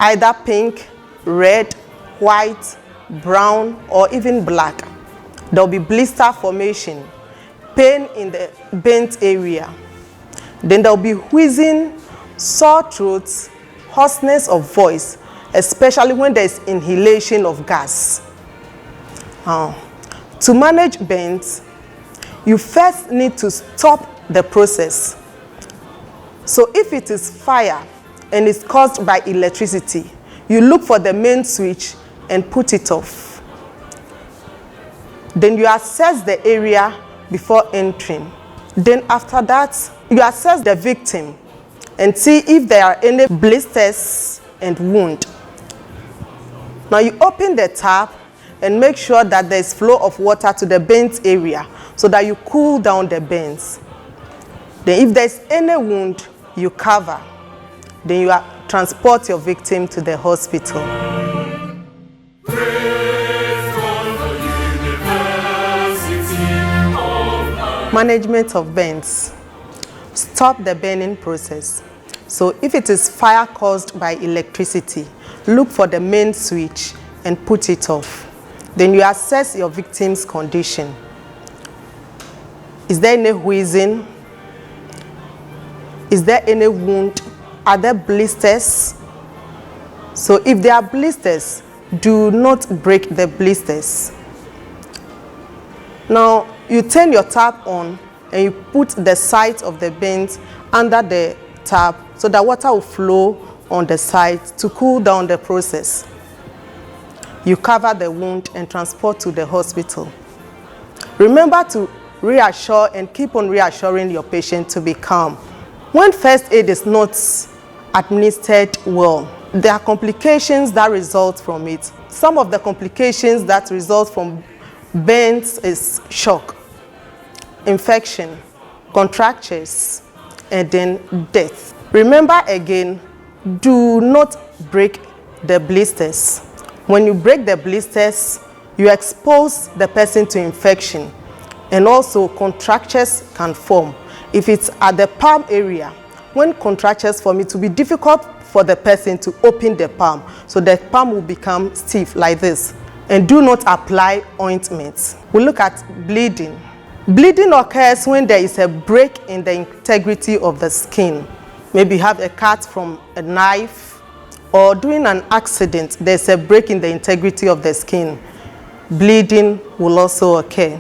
either pink, red, white, brown, or even black. There will be blister formation, pain in the burnt area. Then there will be wheezing, sore throats, hoarseness of voice, especially when there is inhalation of gas. To manage burns, you first need to stop the process. So if it is fire and it's caused by electricity, you look for the main switch and put it off. Then you assess the area before entering. Then after that, you assess the victim and see if there are any blisters and wound. Now you open the tap and make sure that there is flow of water to the burnt area so that you cool down the burns. Then if there is any wound, you cover. Then you transport your victim to the hospital. Management of burns. Stop the burning process. So if it is fire caused by electricity, look for the main switch and put it off. Then you assess your victim's condition. Is there any wheezing? Is there any wound? Are there blisters? So if there are blisters, do not break the blisters. Now you turn your tap on and you put the side of the burns under the tap so that water will flow on the side to cool down the process. You cover the wound and transport to the hospital. Remember to reassure and keep on reassuring your patient to be calm. When first aid is not administered well, there are complications that result from it. Some of the complications that result from burns is shock, infection, contractures, and then death. Remember again, do not break the blisters. When you break the blisters, you expose the person to infection, and also contractures can form. If it's at the palm area, when contractures form, it will be difficult for the person to open the palm, so the palm will become stiff like this. And do not apply ointments. We look at bleeding. Bleeding occurs when there is a break in the integrity of the skin. Maybe you have a cut from a knife, or during an accident, there's a break in the integrity of the skin. Bleeding will also occur.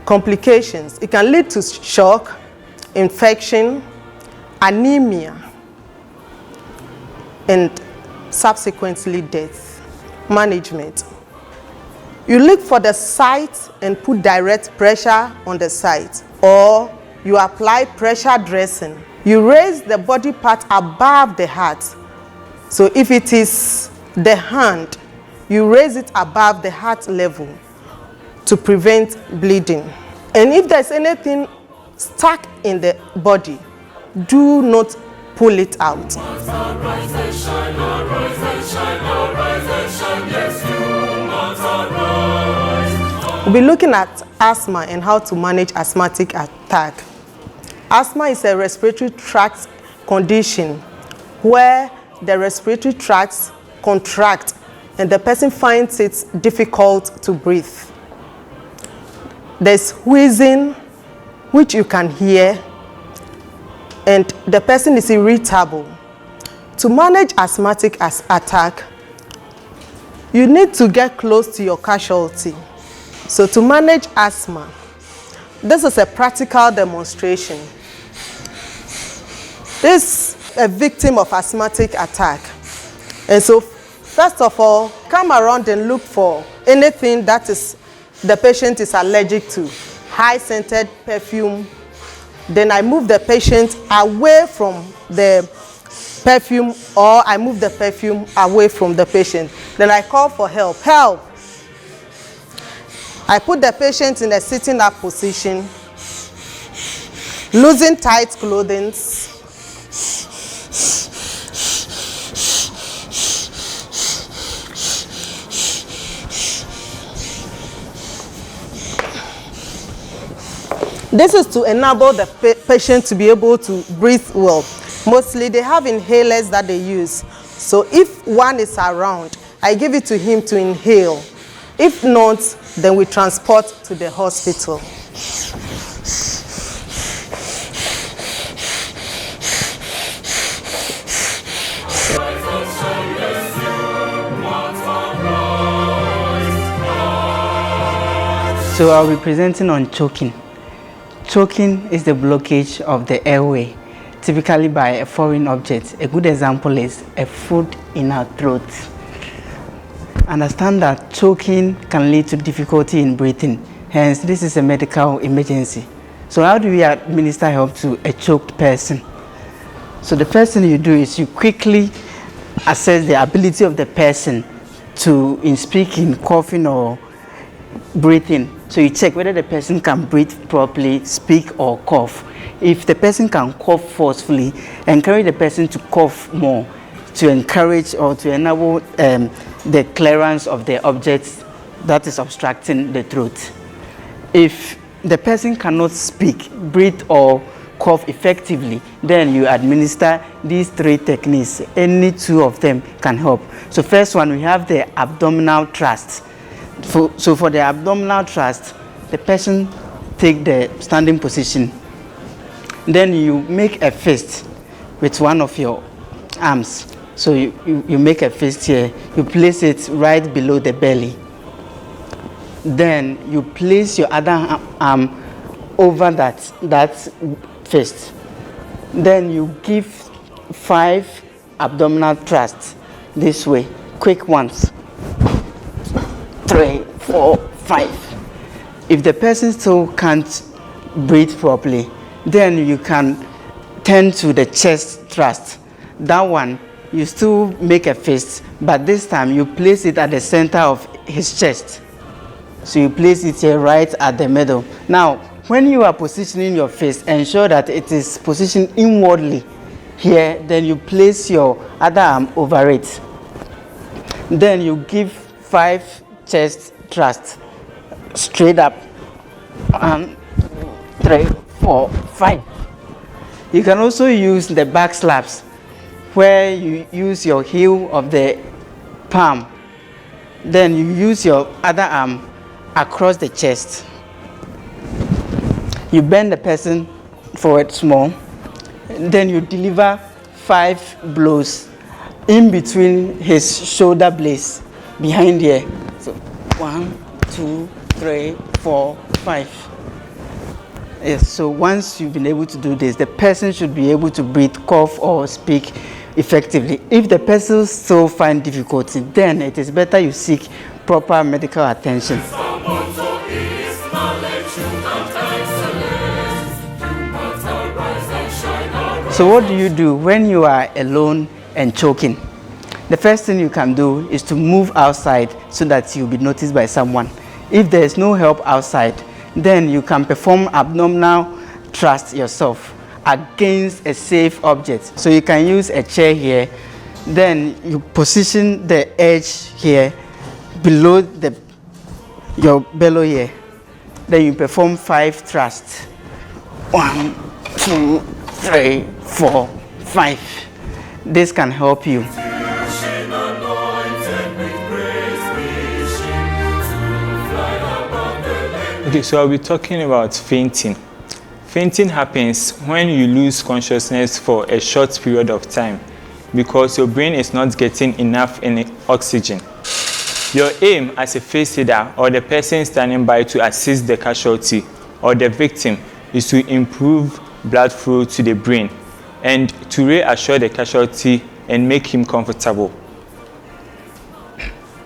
Complications. It can lead to shock, infection, anemia, and subsequently death. Management. You look for the site and put direct pressure on the site, or you apply pressure dressing. You raise the body part above the heart. So if it is the hand, you raise it above the heart level to prevent bleeding. And if there's anything stuck in the body, do not pull it out. We'll be looking at asthma and how to manage asthmatic attack. Asthma is a respiratory tract condition where the respiratory tracts contract and the person finds it difficult to breathe. There's wheezing, which you can hear, and the person is irritable. To manage asthmatic attack, you need to get close to your casualty. So to manage asthma, this is a practical demonstration. This is a victim of asthmatic attack. And so first of all, come around and look for anything that the patient is allergic to. High-scented perfume. Then I move the patient away from the perfume, or I move the perfume away from the patient. Then I call for help. Help! I put the patient in a sitting up position, losing tight clothing. This is to enable the patient to be able to breathe well. Mostly they have inhalers that they use. So if one is around, I give it to him to inhale. If not, then we transport to the hospital. So I'll be presenting on choking. Choking is the blockage of the airway typically by a foreign object. A good example is a food in our throat. Understand that choking can lead to difficulty in breathing. Hence, this is a medical emergency. So how do we administer help to a choked person? So the first thing you do is you quickly assess the ability of the person in speaking, coughing, or breathing. So you check whether the person can breathe properly, speak, or cough. If the person can cough forcefully, encourage the person to cough more to encourage or to enable the clearance of the object that is obstructing the throat. If the person cannot speak, breathe, or cough effectively, then you administer these 3 techniques. Any 2 of them can help. So first one, we have the abdominal thrust. So for the abdominal thrust, the person take the standing position. Then you make a fist with one of your arms. So you make a fist here. You place it right below the belly. Then you place your other arm over that fist. Then you give 5 abdominal thrusts this way, quick ones. 3, 4, 5. If the person still can't breathe properly, then you can turn to the chest thrust. That one, you still make a fist, but this time you place it at the center of his chest. So you place it here right at the middle. Now, when you are positioning your fist, ensure that it is positioned inwardly here. Then you place your other arm over it. Then you give 5 chest thrusts straight up. 1, 3, 4, 5. You can also use the back slaps, where you use your heel of the palm. Then you use your other arm across the chest. You bend the person forward small. Then you deliver 5 blows in between his shoulder blades behind here. So 1, 2, 3, 4, 5. Yes, so once you've been able to do this, the person should be able to breathe, cough, or speak effectively. If the person still finds difficulty, then it is better you seek proper medical attention. So what do you do when you are alone and choking? The first thing you can do is to move outside so that you'll be noticed by someone. If there is no help outside, then you can perform abdominal thrust yourself against a safe object. So you can use a chair here. Then you position the edge here below your belly here. Then you perform 5 thrusts. 1, 2, 3, 4, 5. This can help you. Okay, so I'll be talking about fainting. Fainting happens when you lose consciousness for a short period of time because your brain is not getting enough oxygen. Your aim as a face aider or the person standing by to assist the casualty or the victim is to improve blood flow to the brain and to reassure the casualty and make him comfortable.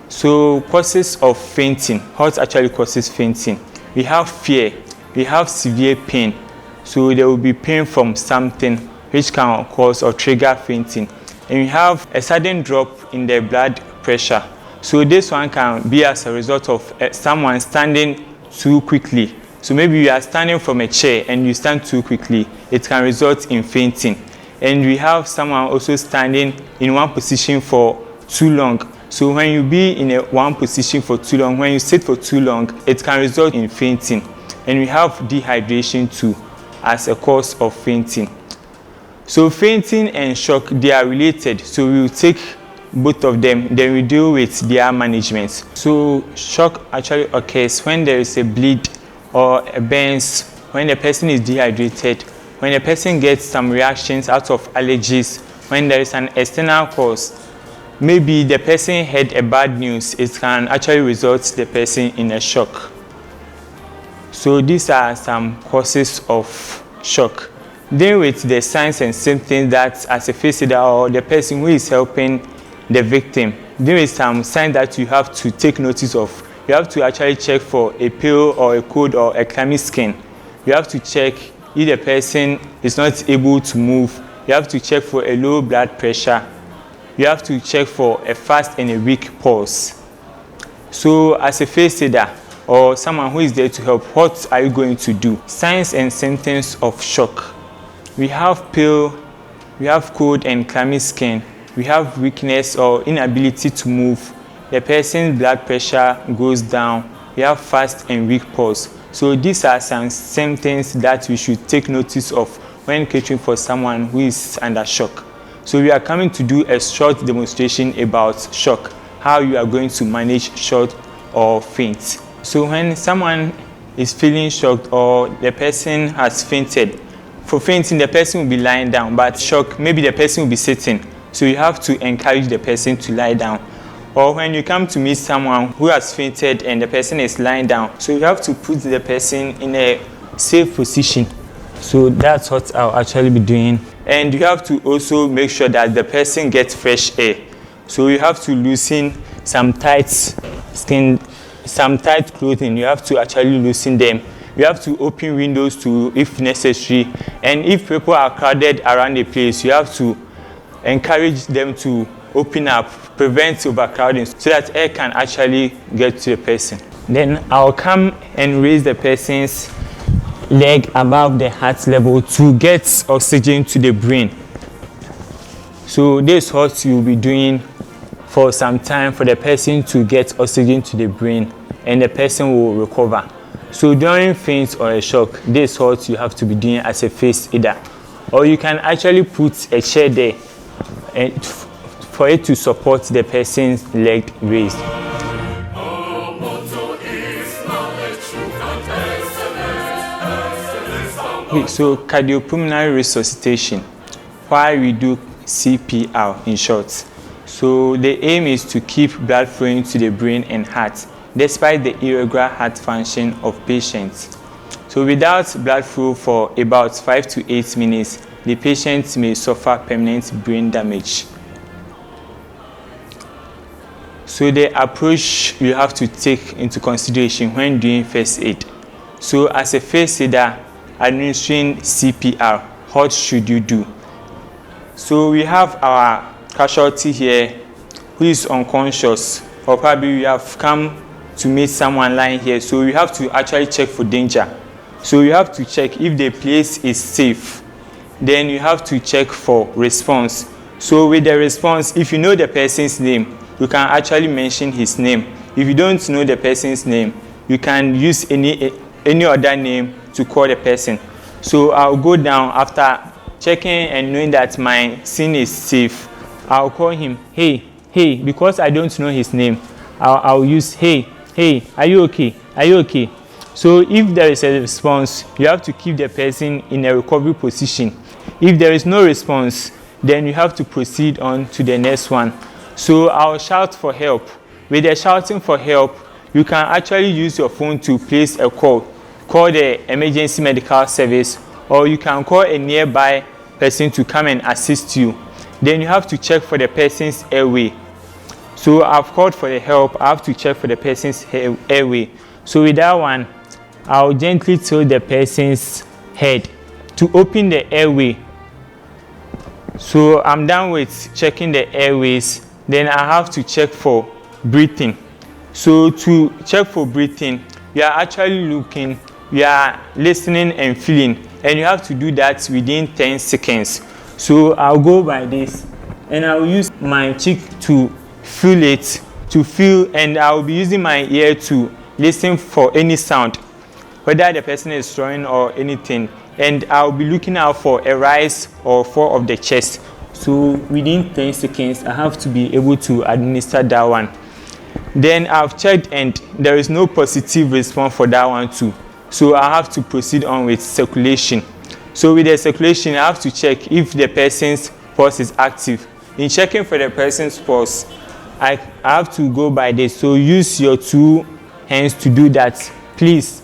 So causes of fainting, what actually causes fainting? We have fear, we have severe pain. So there will be pain from something which can cause or trigger fainting. And we have a sudden drop in the blood pressure. So this one can be as a result of someone standing too quickly. So maybe you are standing from a chair and you stand too quickly. It can result in fainting. And we have someone also standing in one position for too long. So when you be in one position for too long, when you sit for too long, it can result in fainting. And we have dehydration too as a cause of fainting. So fainting and shock, they are related. So we will take both of them, then we deal with their management. So shock actually occurs when there is a bleed or a burns, when the person is dehydrated, when the person gets some reactions out of allergies, when there is an external cause. Maybe the person had a bad news, it can actually result the person in a shock. So these are some causes of shock. Then with the signs and symptoms that as a face aider or the person who is helping the victim, there is some signs that you have to take notice of. You have to actually check for a pale or a cold or a clammy skin. You have to check if the person is not able to move. You have to check for a low blood pressure. You have to check for a fast and a weak pulse. So as a face aider or someone who is there to help, what are you going to do? Signs and symptoms of shock. We have pale, we have cold and clammy skin. We have weakness or inability to move. The person's blood pressure goes down. We have fast and weak pulse. So these are some symptoms that we should take notice of when catering for someone who is under shock. So we are coming to do a short demonstration about shock, how you are going to manage shock or faint. So when someone is feeling shocked or the person has fainted, for fainting the person will be lying down, but shock, maybe the person will be sitting. So you have to encourage the person to lie down. Or when you come to meet someone who has fainted and the person is lying down, so you have to put the person in a safe position. So that's what I'll actually be doing. And you have to also make sure that the person gets fresh air. So you have to loosen some tight skin, some tight clothing. You have to actually loosen them. You have to open windows too if necessary. And if people are crowded around the place, you have to encourage them to open up, prevent overcrowding so that air can actually get to the person. Then I'll come and raise the person's leg above the heart level to get oxygen to the brain. So this is what you'll be doing for some time for the person to get oxygen to the brain and the person will recover. So during faint or a shock, this is what you have to be doing as a face aider. Or you can actually put a chair there and for it to support the person's leg raised. Okay, so cardiopulmonary resuscitation, why we do CPR in short. So the aim is to keep blood flowing to the brain and heart despite the irregular heart function of patients. So without blood flow for about 5 to 8 minutes, the patient may suffer permanent brain damage. So the approach you have to take into consideration when doing first aid. So as a first aider administering CPR, what should you do? So we have our casualty here who is unconscious, or probably we have come to meet someone lying here. So you have to actually check for danger. So you have to check if the place is safe. Then you have to check for response. So with the response, if you know the person's name, you can actually mention his name. If you don't know the person's name, you can use any other name to call the person. So I'll go down after checking and knowing that my scene is safe. I'll call him, hey, because I don't know his name. I'll use, hey, are you okay? Are you okay? So if there is a response, you have to keep the person in a recovery position. If there is no response, then you have to proceed on to the next one. So I'll shout for help. With the shouting for help, you can actually use your phone to place a call the emergency medical service, or you can call a nearby person to come and assist you. Then you have to check for the person's airway. So I've called for the help, I have to check for the person's airway. So with that one, I'll gently tilt the person's head to open the airway. So I'm done with checking the airways. Then I have to check for breathing. So to check for breathing, you are actually looking, you are listening and feeling, and you have to do that within 10 seconds. So I'll go by this, and I'll use my cheek to feel it, and I'll be using my ear to listen for any sound, whether the person is snoring or anything, and I'll be looking out for a rise or fall of the chest. So within 10 seconds, I have to be able to administer that one. Then I've checked and there is no positive response for that one too. So I have to proceed on with circulation. So with the circulation, I have to check if the person's pulse is active. In checking for the person's pulse, I have to go by this. So use your 2 hands to do that. Please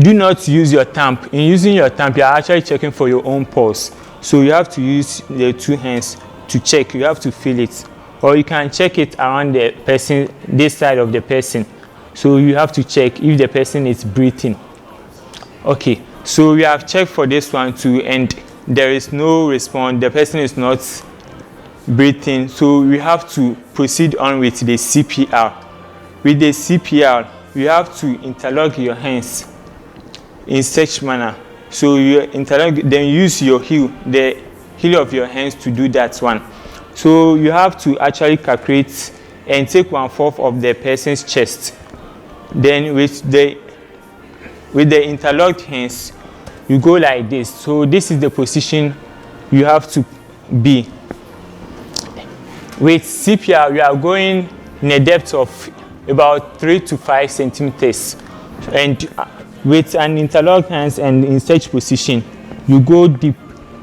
do not use your thumb. In using your thumb, you are actually checking for your own pulse. So you have to use the two hands to check. You have to feel it. Or you can check it around the person, this side of the person. So you have to check if the person is breathing. Okay, so we have checked for this one too, and there is no response. The person is not breathing. So we have to proceed on with the CPR. With the CPR, you have to interlock your hands in such manner. So you interlock, then use your heel, the heel of your hands to do that one. So you have to actually calculate and take 1/4 of the person's chest. Then with the interlocked hands, you go like this. So this is the position you have to be. With CPR, we are going in a depth of about 3 to 5 centimeters. And with an interlocked hands and in such position, you go deep,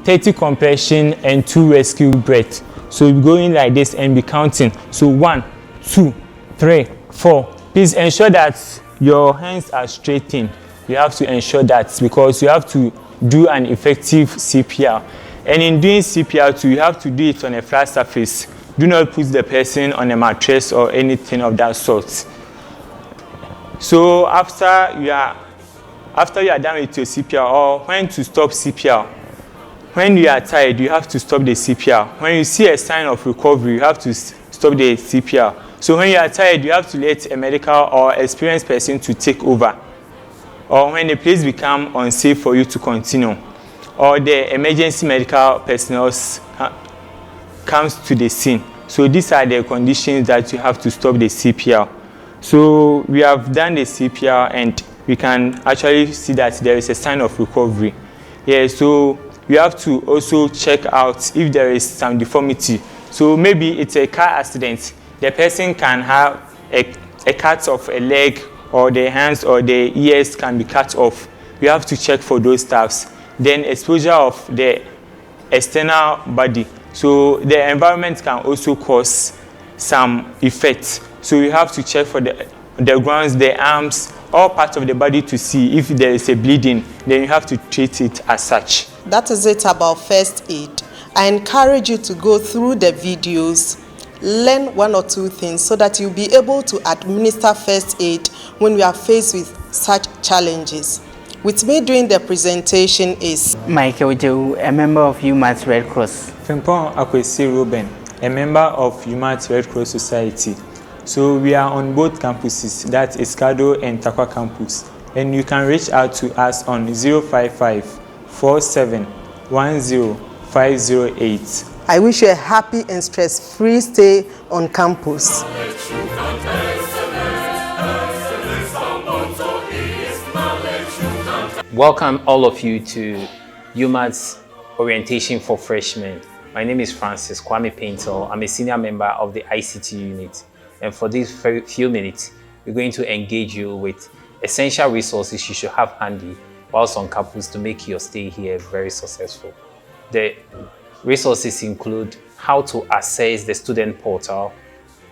30 compression and 2 rescue breaths. So you go in like this and be counting. So 1, 2, 3, 4. Please ensure that your hands are straightened. You have to ensure that, because you have to do an effective CPR. And in doing CPR too, you have to do it on a flat surface. Do not put the person on a mattress or anything of that sort. So after you are done with your CPR, or when to stop CPR, when you are tired, you have to stop the CPR. When you see a sign of recovery, you have to stop the CPR. So when you are tired, you have to let a medical or experienced person to take over. Or when the place becomes unsafe for you to continue, or the emergency medical personnel comes to the scene. So these are the conditions that you have to stop the CPR. So we have done the CPR and we can actually see that there is a sign of recovery. Yeah, so you have to also check out if there is some deformity. So maybe it's a car accident. The person can have a cut of a leg, or the hands or the ears can be cut off. You have to check for those stuffs. Then exposure of the external body. So the environment can also cause some effects. So you have to check for the grounds, the arms, all parts of the body to see if there is a bleeding. Then you have to treat it as such. That is it about first aid. I encourage you to go through the videos, learn 1 or 2 things so that you'll be able to administer first aid when we are faced with such challenges. With me doing the presentation is Michael Joe, a member of UMaT Red Cross. Frimpong Akwesi Ruben, a member of UMaT Red Cross Society. So we are on both campuses, that is Kado and Takwa campus. And you can reach out to us on 055 47 10 508. I wish you a happy and stress-free stay on campus. Welcome all of you to UMaT's Orientation for Freshmen. My name is Francis Kwame Painter. I'm a senior member of the ICT Unit. And for these few minutes, we're going to engage you with essential resources you should have handy whilst on campus to make your stay here very successful. The resources include how to access the student portal,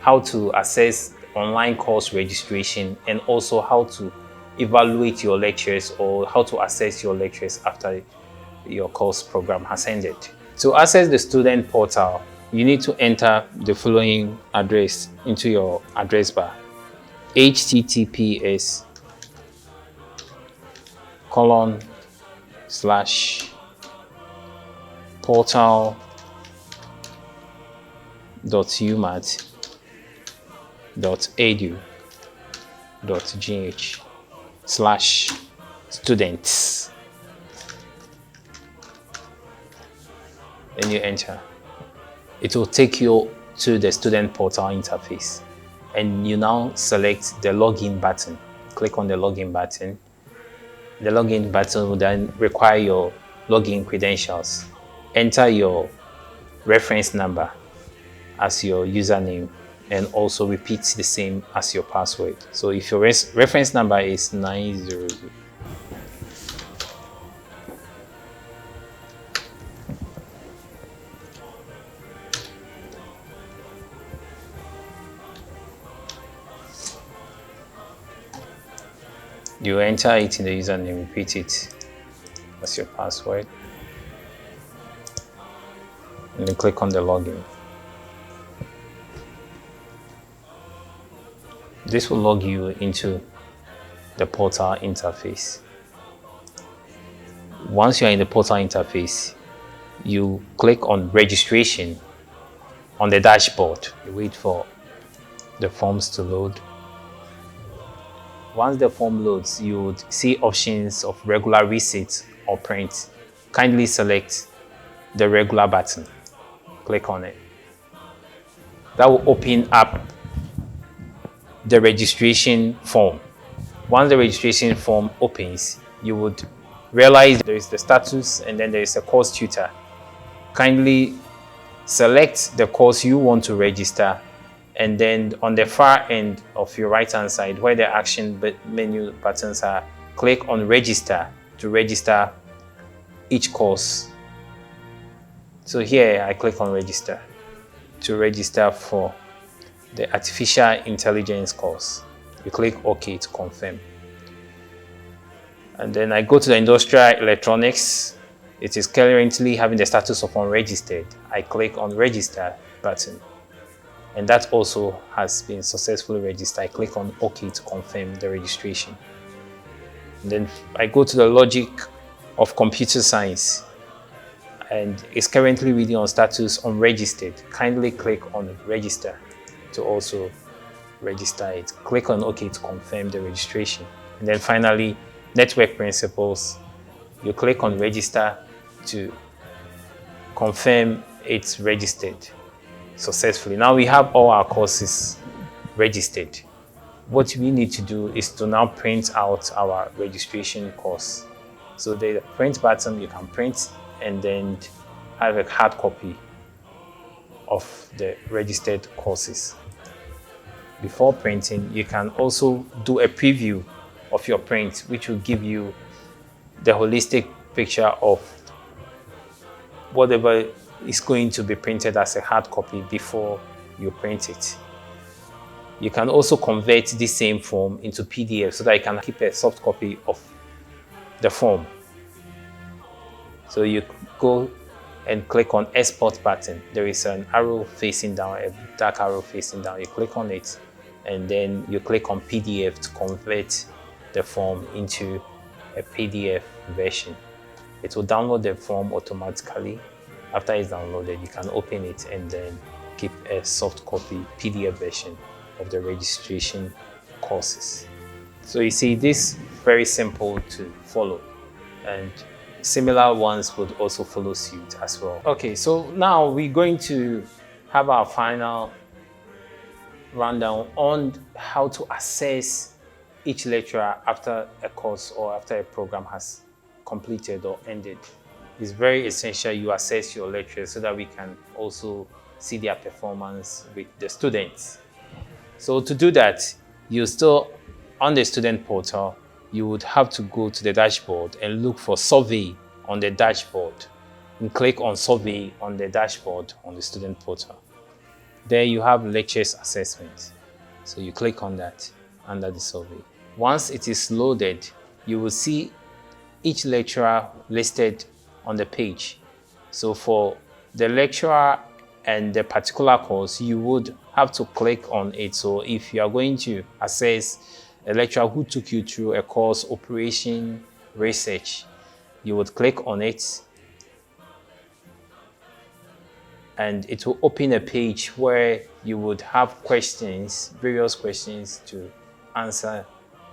how to access online course registration, and also how to evaluate your lectures or how to assess your lectures after your course program has ended. To access the student portal, you need to enter the following address into your address bar: portal.umat.edu.gh/students. Then you enter. It will take you to the student portal interface, and you now select the login button. Click on the login button. The login button will then require your login credentials. Enter your reference number as your username, and also repeat the same as your password. So if your reference number is 900, You enter it in the username, repeat it as your password, and then click on the login. This will log you into the portal interface. Once you're in the portal interface, you click on registration on the dashboard. You wait for the forms to load. Once the form loads, you would see options of regular receipt or print. Kindly select the regular button. Click on it. That will open up the registration form. Once the registration form opens, you would realize there is the status and then there is a course tutor. Kindly select the course you want to register, and then on the far end of your right hand side where the action menu buttons are, click on register to register each course. So here I click on register to register for the artificial intelligence course. You click OK to confirm. And then I go to the industrial electronics. It is currently having the status of unregistered. I click on register button, and that also has been successfully registered. I click on OK to confirm the registration. And then I go to the logic of computer science, and it's currently reading on status unregistered. Kindly click on register to also register it. Click on OK to confirm the registration. And then finally, network principles. You click on register to confirm it's registered successfully. Now we have all our courses registered. What we need to do is to now print out our registration course. So the print button, you can print and then have a hard copy of the registered courses. Before printing, you can also do a preview of your print, which will give you the holistic picture of whatever is going to be printed as a hard copy before you print it. You can also convert this same form into PDF so that you can keep a soft copy of the form. So you go and click on export button. There is an arrow facing down, a dark arrow facing down. You click on it and then you click on PDF to convert the form into a PDF version. It will download the form automatically. After it's downloaded, you can open it and then keep a soft copy PDF version of the registration courses. So you see, this very simple to follow, and similar ones would also follow suit as well. Okay, so now we're going to have our final rundown on how to assess each lecturer after a course or after a program has completed or ended. It's very essential you assess your lecturers so that we can also see their performance with the students. So to do that, you still on the student portal, you would have to go to the dashboard and look for survey on the dashboard and click on survey on the dashboard on the student portal. There you have lectures assessment. So you click on that under the survey. Once it is loaded, you will see each lecturer listed on the page. So for the lecturer and the particular course, you would have to click on it. So if you are going to assess a lecturer who took you through a course, operation, research, you would click on it and it will open a page where you would have questions, various questions to answer,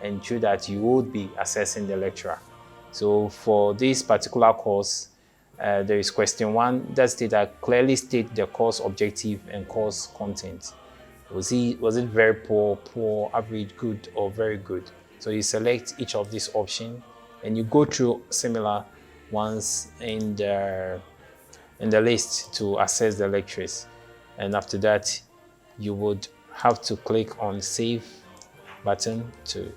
and through that you would be assessing the lecturer. So for this particular course, there is question 1 that clearly state the course objective and course content. Was it very poor, average, good, or very good? So you select each of these options and you go through similar ones in the list to assess the lecturers. And after that, you would have to click on save button to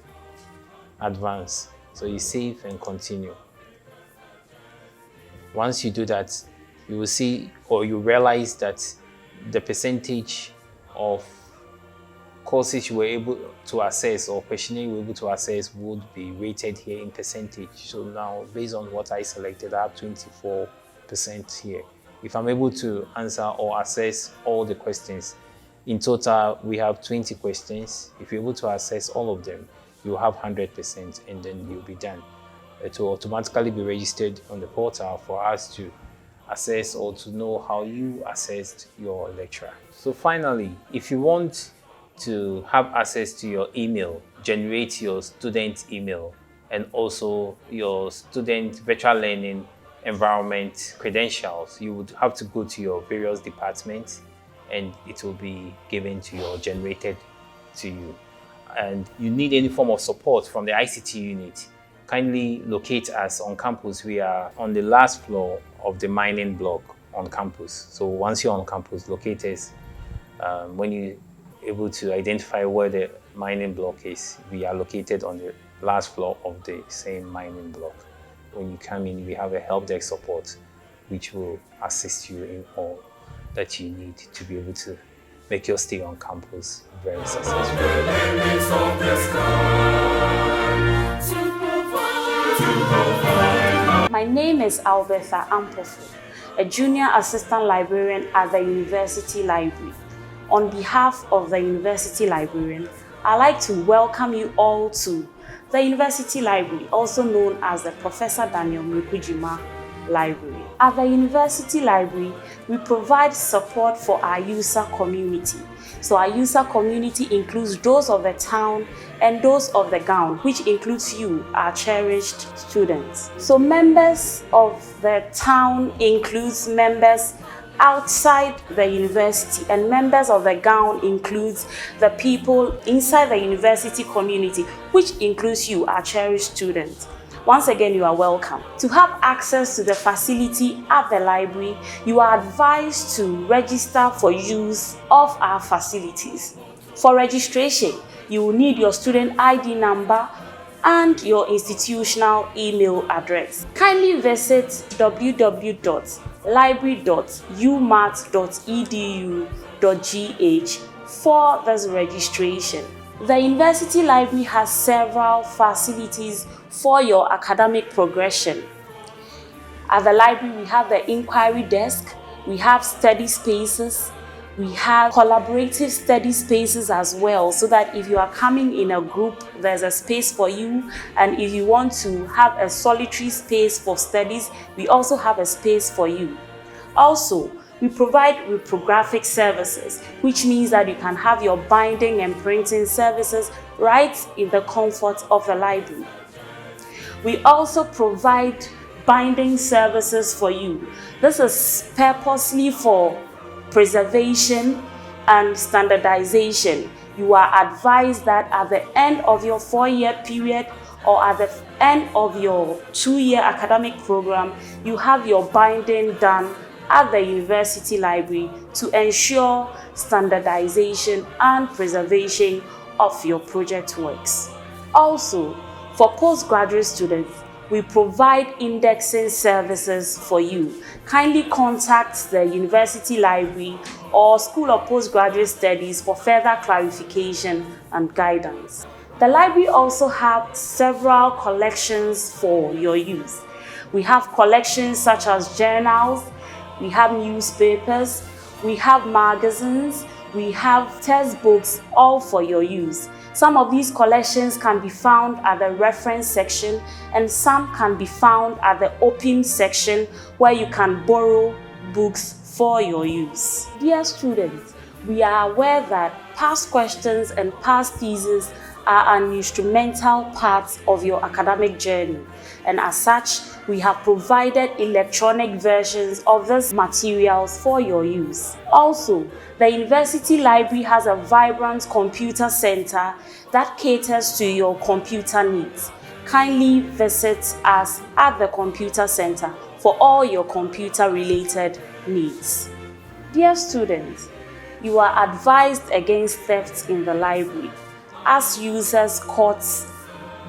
advance. So you save and continue. Once you do that, you will see or you realize that the percentage of courses you were able to access or questionnaire you were able to access would be rated here in percentage. So now, based on what I selected, I have 24% here. If I'm able to answer or access all the questions, in total, we have 20 questions. If you're able to access all of them, you'll have 100% and then you'll be done. It will automatically be registered on the portal for us to assess or to know how you assessed your lecturer. So finally, if you want to have access to your email, generate your student email and also your student virtual learning environment credentials, you would have to go to your various departments and it will be given to you or generated to you. And you need any form of support from the ICT unit, kindly locate us on campus. We are on the last floor of the mining block on campus. So once you're on campus, locate us. When you're able to identify where the mining block is, we are located on the last floor of the same mining block. When you come in, we have a help desk support, which will assist you in all that you need to be able to make your stay on campus very successful. My name is Albertha Ampofu, a junior assistant librarian at the University Library. On behalf of the University Librarian, I'd like to welcome you all to the University Library, also known as the Professor Daniel Mukujima Library. At the University Library, we provide support for our user community. So our user community includes those of the town and those of the gown, which includes you, our cherished students. So members of the town includes members outside the university, and members of the gown includes the people inside the university community, which includes you, our cherished students. Once again, you are welcome. To have access to the facility at the library, you are advised to register for use of our facilities. For registration, you will need your student ID number and your institutional email address. Kindly visit www.library.umat.edu.gh for this registration. The University Library has several facilities for your academic progression. At the library, we have the inquiry desk, we have study spaces, we have collaborative study spaces as well, so that if you are coming in a group, there's a space for you. And if you want to have a solitary space for studies, we also have a space for you. Also, we provide reprographic services, which means that you can have your binding and printing services right in the comfort of the library. We also provide binding services for you. This is purposely for preservation and standardization. You are advised that at the end of your 4-year period or at the end of your 2-year academic program, you have your binding done at the University Library to ensure standardization and preservation of your project works. Also, for postgraduate students, we provide indexing services for you. Kindly contact the University Library or School of Postgraduate Studies for further clarification and guidance. The library also has several collections for your use. We have collections such as journals, we have newspapers, we have magazines, we have textbooks, all for your use. Some of these collections can be found at the reference section and some can be found at the open section where you can borrow books for your use. Dear students, we are aware that past questions and past theses are an instrumental part of your academic journey, and as such, we have provided electronic versions of these materials for your use. Also, the University Library has a vibrant computer center that caters to your computer needs. Kindly visit us at the computer center for all your computer-related needs. Dear students, you are advised against theft in the library, as users caught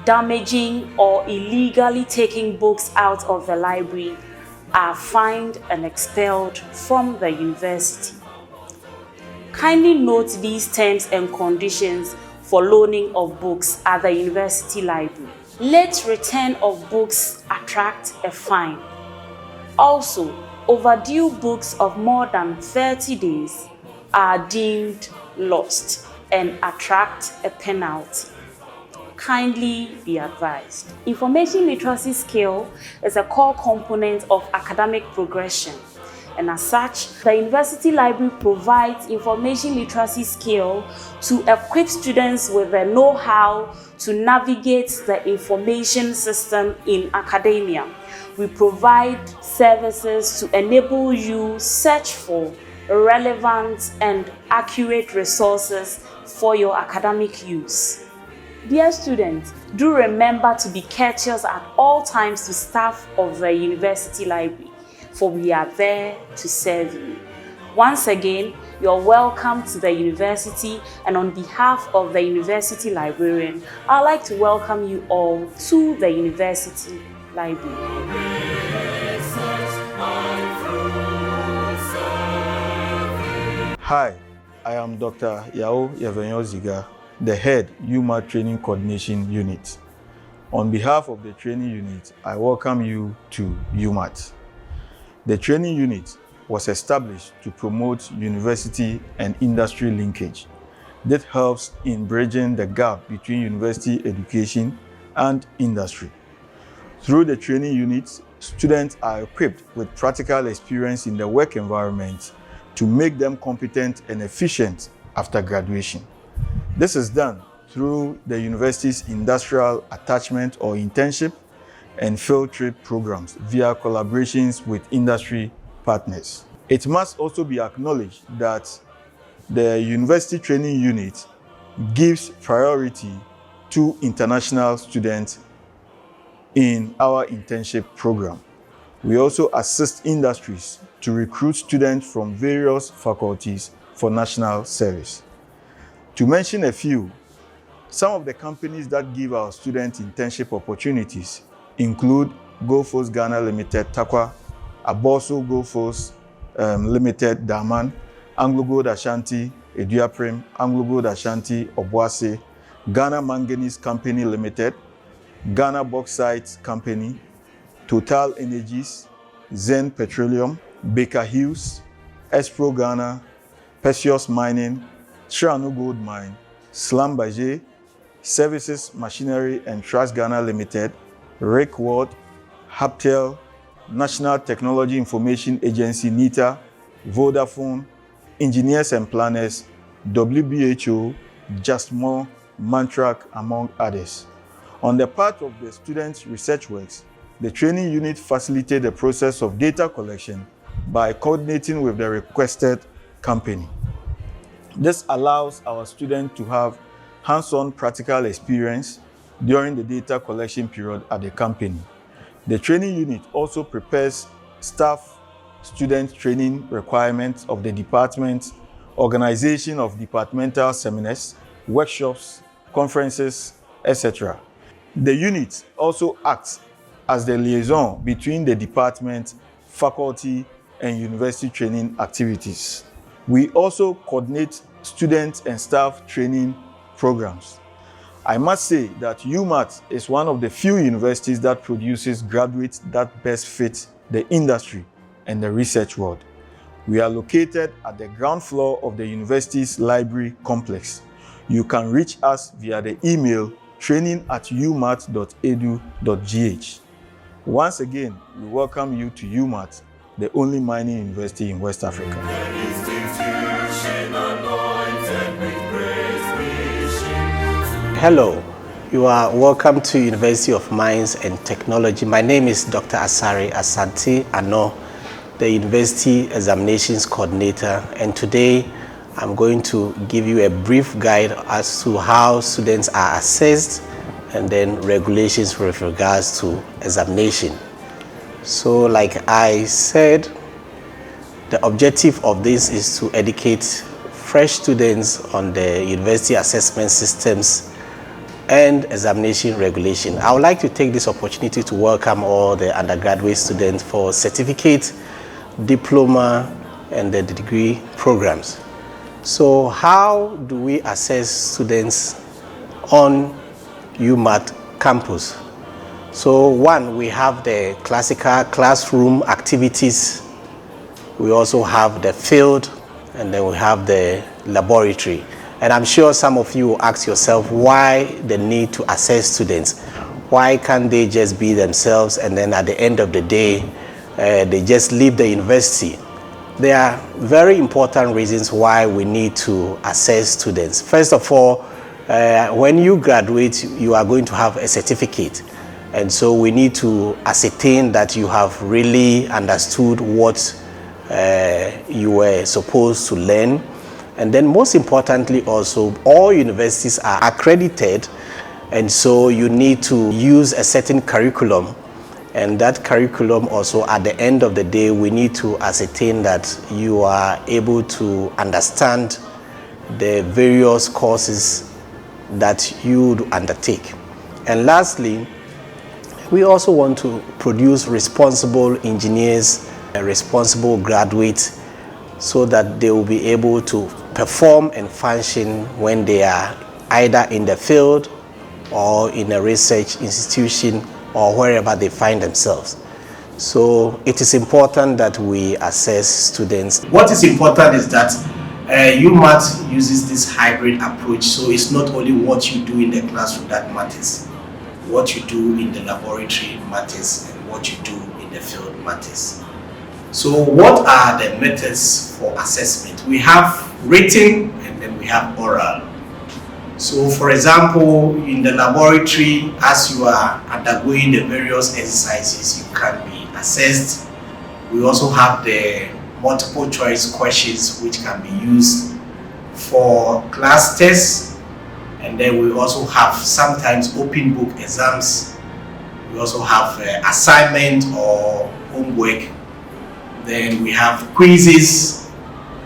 damaging or illegally taking books out of the library are fined and expelled from the university. Kindly note these terms and conditions for loaning of books at the university library. Late return of books attract a fine. Also, overdue books of more than 30 days are deemed lost and attract a penalty. Kindly be advised. Information literacy skill is a core component of academic progression, and as such, the university library provides information literacy skill to equip students with the know-how to navigate the information system in academia. We provide services to enable you search for relevant and accurate resources for your academic use. Dear students, do remember to be courteous at all times to staff of the university library, for we are there to serve you. Once again, you're welcome to the university, and on behalf of the university librarian, I'd like to welcome you all to the university library. Hi, I am Dr. Yao Yavenyo Ziga, the head UMaT Training Coordination Unit. On behalf of the training unit, I welcome you to UMaT. The training unit was established to promote university and industry linkage. That helps in bridging the gap between university education and industry. Through the training unit, students are equipped with practical experience in the work environment to make them competent and efficient after graduation. This is done through the university's industrial attachment or internship and field trip programs via collaborations with industry partners. It must also be acknowledged that the university training unit gives priority to international students in our internship program. We also assist industries to recruit students from various faculties for national service. To mention a few, some of the companies that give our students internship opportunities include Goldforce Ghana Limited, Takwa, Aboso Goldforce Limited, Daman, Anglo Gold Ashanti, Eduaprim, Anglo Gold Ashanti, Obuasi, Ghana Manganese Company Limited, Ghana Bauxite Company, Total Energies, Zen Petroleum, Baker Hughes, Espro Ghana, Precious Mining, Triano Gold Mine, Slambaje, Services Machinery and Trust Ghana Limited, Rick Ward, Haptel, National Technology Information Agency NITA, Vodafone, Engineers and Planners, WBHO, Justmore, Mantrac, among others. On the part of the students' research works, the training unit facilitated the process of data collection by coordinating with the requested company. This allows our students to have hands-on practical experience during the data collection period at the company. The training unit also prepares staff student training requirements of the department, organization of departmental seminars, workshops, conferences, etc. The unit also acts as the liaison between the department, faculty, and university training activities. We also coordinate student and staff training programs. I must say that UMaT is one of the few universities that produces graduates that best fit the industry and the research world. We are located at the ground floor of the university's library complex. You can reach us via the email training@umat.edu.gh. Once again, we welcome you to UMaT, the only mining university in West Africa. Hello, you are welcome to University of Mines and Technology. My name is Dr. Asare Asante Ano, the University Examinations Coordinator, and today I'm going to give you a brief guide as to how students are assessed and then regulations with regards to examination. So like I said, the objective of this is to educate fresh students on the university assessment systems and examination regulation. I would like to take this opportunity to welcome all the undergraduate students for certificate, diploma, and the degree programs. So how do we assess students on UMaT campus? So one, we have the classical classroom activities. We also have the field, and then we have the laboratory. And I'm sure some of you will ask yourself why the need to assess students. Why can't they just be themselves and then at the end of the day, they just leave the university? There are very important reasons why we need to assess students. First of all, when you graduate, you are going to have a certificate. And so we need to ascertain that you have really understood what you were supposed to learn. And then most importantly also, all universities are accredited, and so you need to use a certain curriculum. And that curriculum also, at the end of the day, we need to ascertain that you are able to understand the various courses that you would undertake. And lastly, we also want to produce responsible engineers, responsible graduates, so that they will be able to perform and function when they are either in the field or in a research institution or wherever they find themselves. So it is important that we assess students. What is important is that UMaT uses this hybrid approach, so it's not only what you do in the classroom that matters. What you do in the laboratory matters, and what you do in the field matters. So what are the methods for assessment? We have written and then we have oral. So for example, in the laboratory, as you are undergoing the various exercises, you can be assessed. We also have the multiple choice questions which can be used for class tests. And then we also have sometimes open book exams. We also have assignment or homework. Then we have quizzes,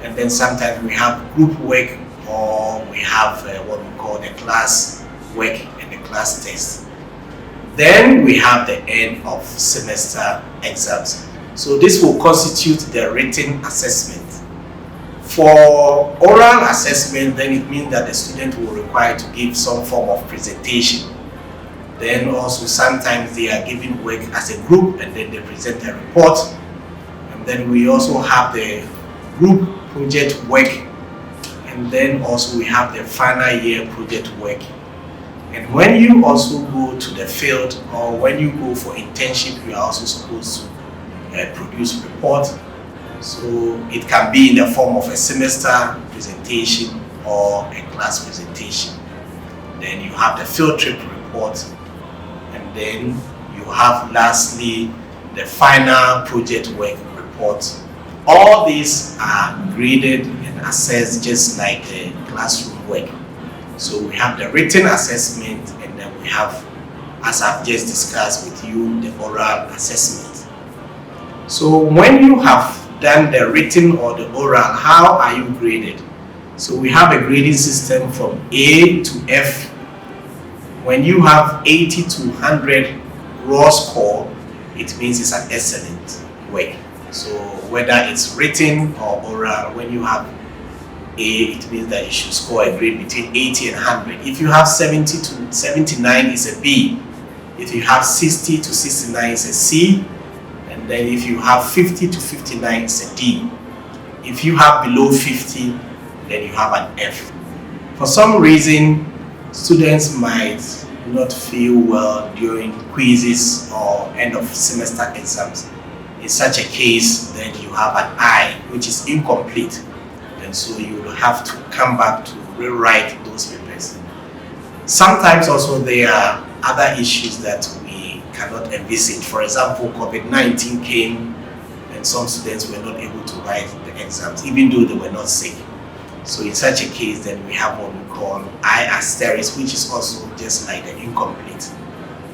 and then sometimes we have group work, or we have what we call the class work and the class test. Then we have the end of semester exams. So this will constitute the written assessment. For oral assessment, then it means that the student will require to give some form of presentation. Then also sometimes they are given work as a group and then they present a report. And then we also have the group project work, and then also we have the final year project work. And when you also go to the field or when you go for internship, you are also supposed to produce report. So it can be in the form of a semester presentation or a class presentation. Then you have the field trip report, and then you have lastly the final project work report. All these are graded and assessed just like the classroom work. So we have the written assessment, and then we have, as I've just discussed with you, the oral assessment. So when you have done the written or the oral, how are you graded? So we have a grading system from A to F. When you have 80 to 100 raw score, it means it's an excellent work. So whether it's written or oral, when you have A, it means that you should score a grade between 80 and 100. If you have 70 to 79, it's a B. If you have 60 to 69, it's a C. And then if you have 50 to 59, it's a D. If you have below 50, then you have an F. For some reason, students might not feel well during quizzes or end of semester exams. In such a case, then you have an I, which is incomplete. And so you will have to come back to rewrite those papers. Sometimes also there are other issues that we cannot envisage. For example, COVID-19 came and some students were not able to write the exams, even though they were not sick. So in such a case, then we have what we call I asterisk, which is also just like the incomplete.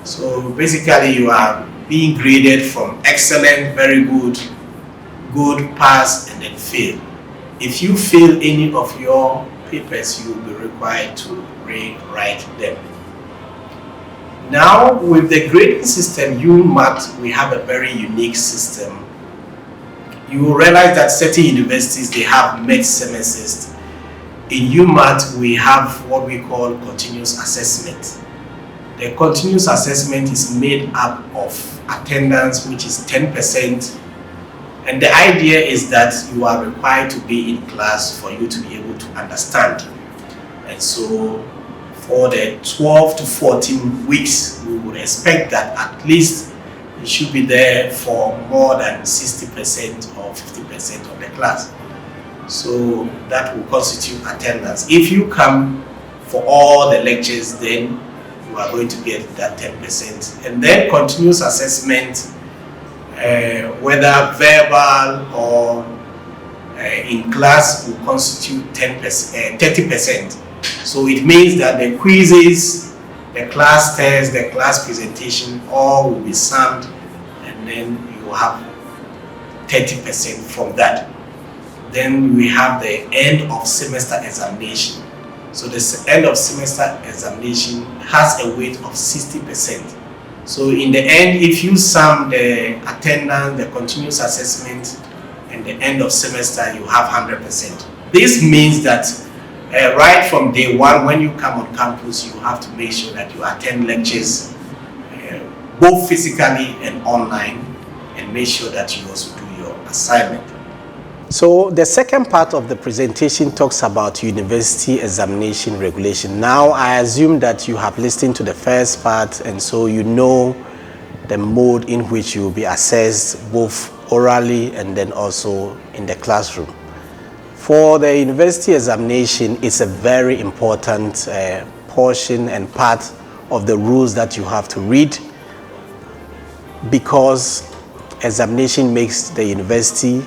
So basically you are being graded from excellent, very good, good, pass, and then fail. If you fail any of your papers, you will be required to rewrite them. Now, with the grading system UMaT, we have a very unique system. You will realize that certain universities, they have mid semesters, in UMaT, we have what we call continuous assessment. The continuous assessment is made up of attendance, which is 10%. And the idea is that you are required to be in class for you to be able to understand. And so for the 12 to 14 weeks, we would expect that at least you should be there for more than 60% or 50% of the class. So that will constitute attendance. If you come for all the lectures, then you are going to get that 10%. And then continuous assessment, whether verbal or in class, will constitute 30%. So it means that the quizzes, the class tests, the class presentation, all will be summed, and then you have 30% from that. Then we have the end of semester examination. So the end of semester examination has a weight of 60%. So in the end, if you sum the attendance, the continuous assessment, and the end of semester, you have 100%. This means that right from day one, when you come on campus, you have to make sure that you attend lectures, both physically and online, and make sure that you also do your assignment. So the second part of the presentation talks about university examination regulation. Now I assume that you have listened to the first part, and so you know the mode in which you will be assessed, both orally and then also in the classroom. For the university examination, it's a very important portion and part of the rules that you have to read, because examination makes the university,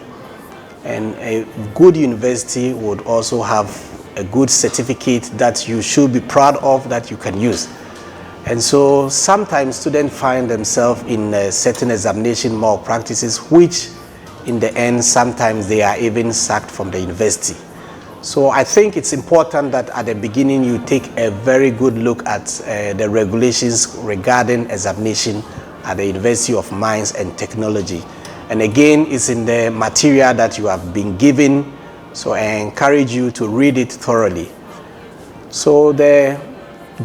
and a good university would also have a good certificate that you should be proud of, that you can use. And so sometimes students find themselves in certain examination malpractices, which in the end sometimes they are even sacked from the university. So I think it's important that at the beginning you take a very good look at the regulations regarding examination at the University of Mines and Technology. And again, it's in the material that you have been given, so I encourage you to read it thoroughly. So the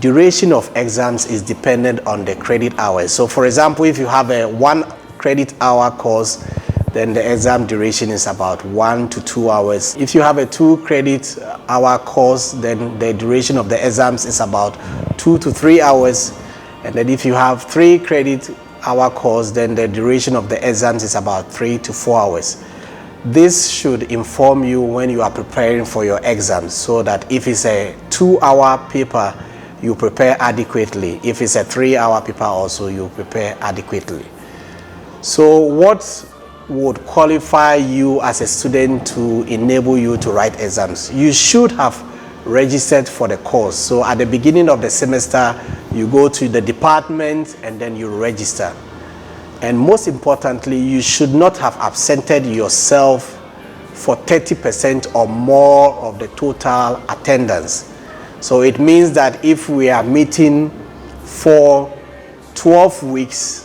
duration of exams is dependent on the credit hours. So for example, if you have a 1 credit hour course, then the exam duration is about 1 to 2 hours. If you have a 2 credit hour course, then the duration of the exams is about 2 to 3 hours. And then if you have 3 credit hour course, then the duration of the exams is about 3 to 4 hours. This should inform you when you are preparing for your exams, so that if it's a 2-hour paper, you prepare adequately. If it's a 3-hour paper also, you prepare adequately. So what would qualify you as a student to enable you to write exams? You should have registered for the course. So at the beginning of the semester, you go to the department and then you register. And most importantly, you should not have absented yourself for 30% or more of the total attendance. So it means that if we are meeting for 12 weeks,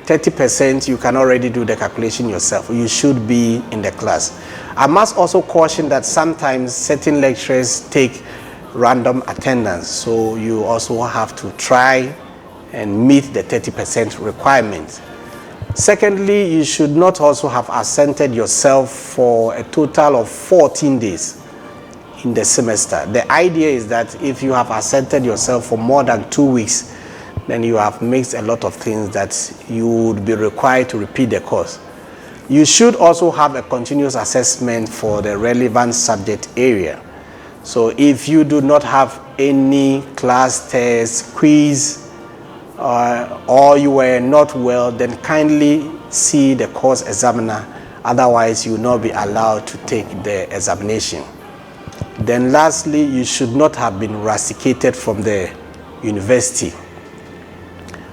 30%, you can already do the calculation yourself. You should be in the class. I must also caution that sometimes certain lecturers take random attendance, so you also have to try and meet the 30% requirement. Secondly, you should not also have absented yourself for a total of 14 days in the semester. The idea is that if you have absented yourself for more than 2 weeks, then you have mixed a lot of things that you would be required to repeat the course. You should also have a continuous assessment for the relevant subject area. So if you do not have any class test, quiz, or you were not well, then kindly see the course examiner. Otherwise, you will not be allowed to take the examination. Then lastly, you should not have been rusticated from the university.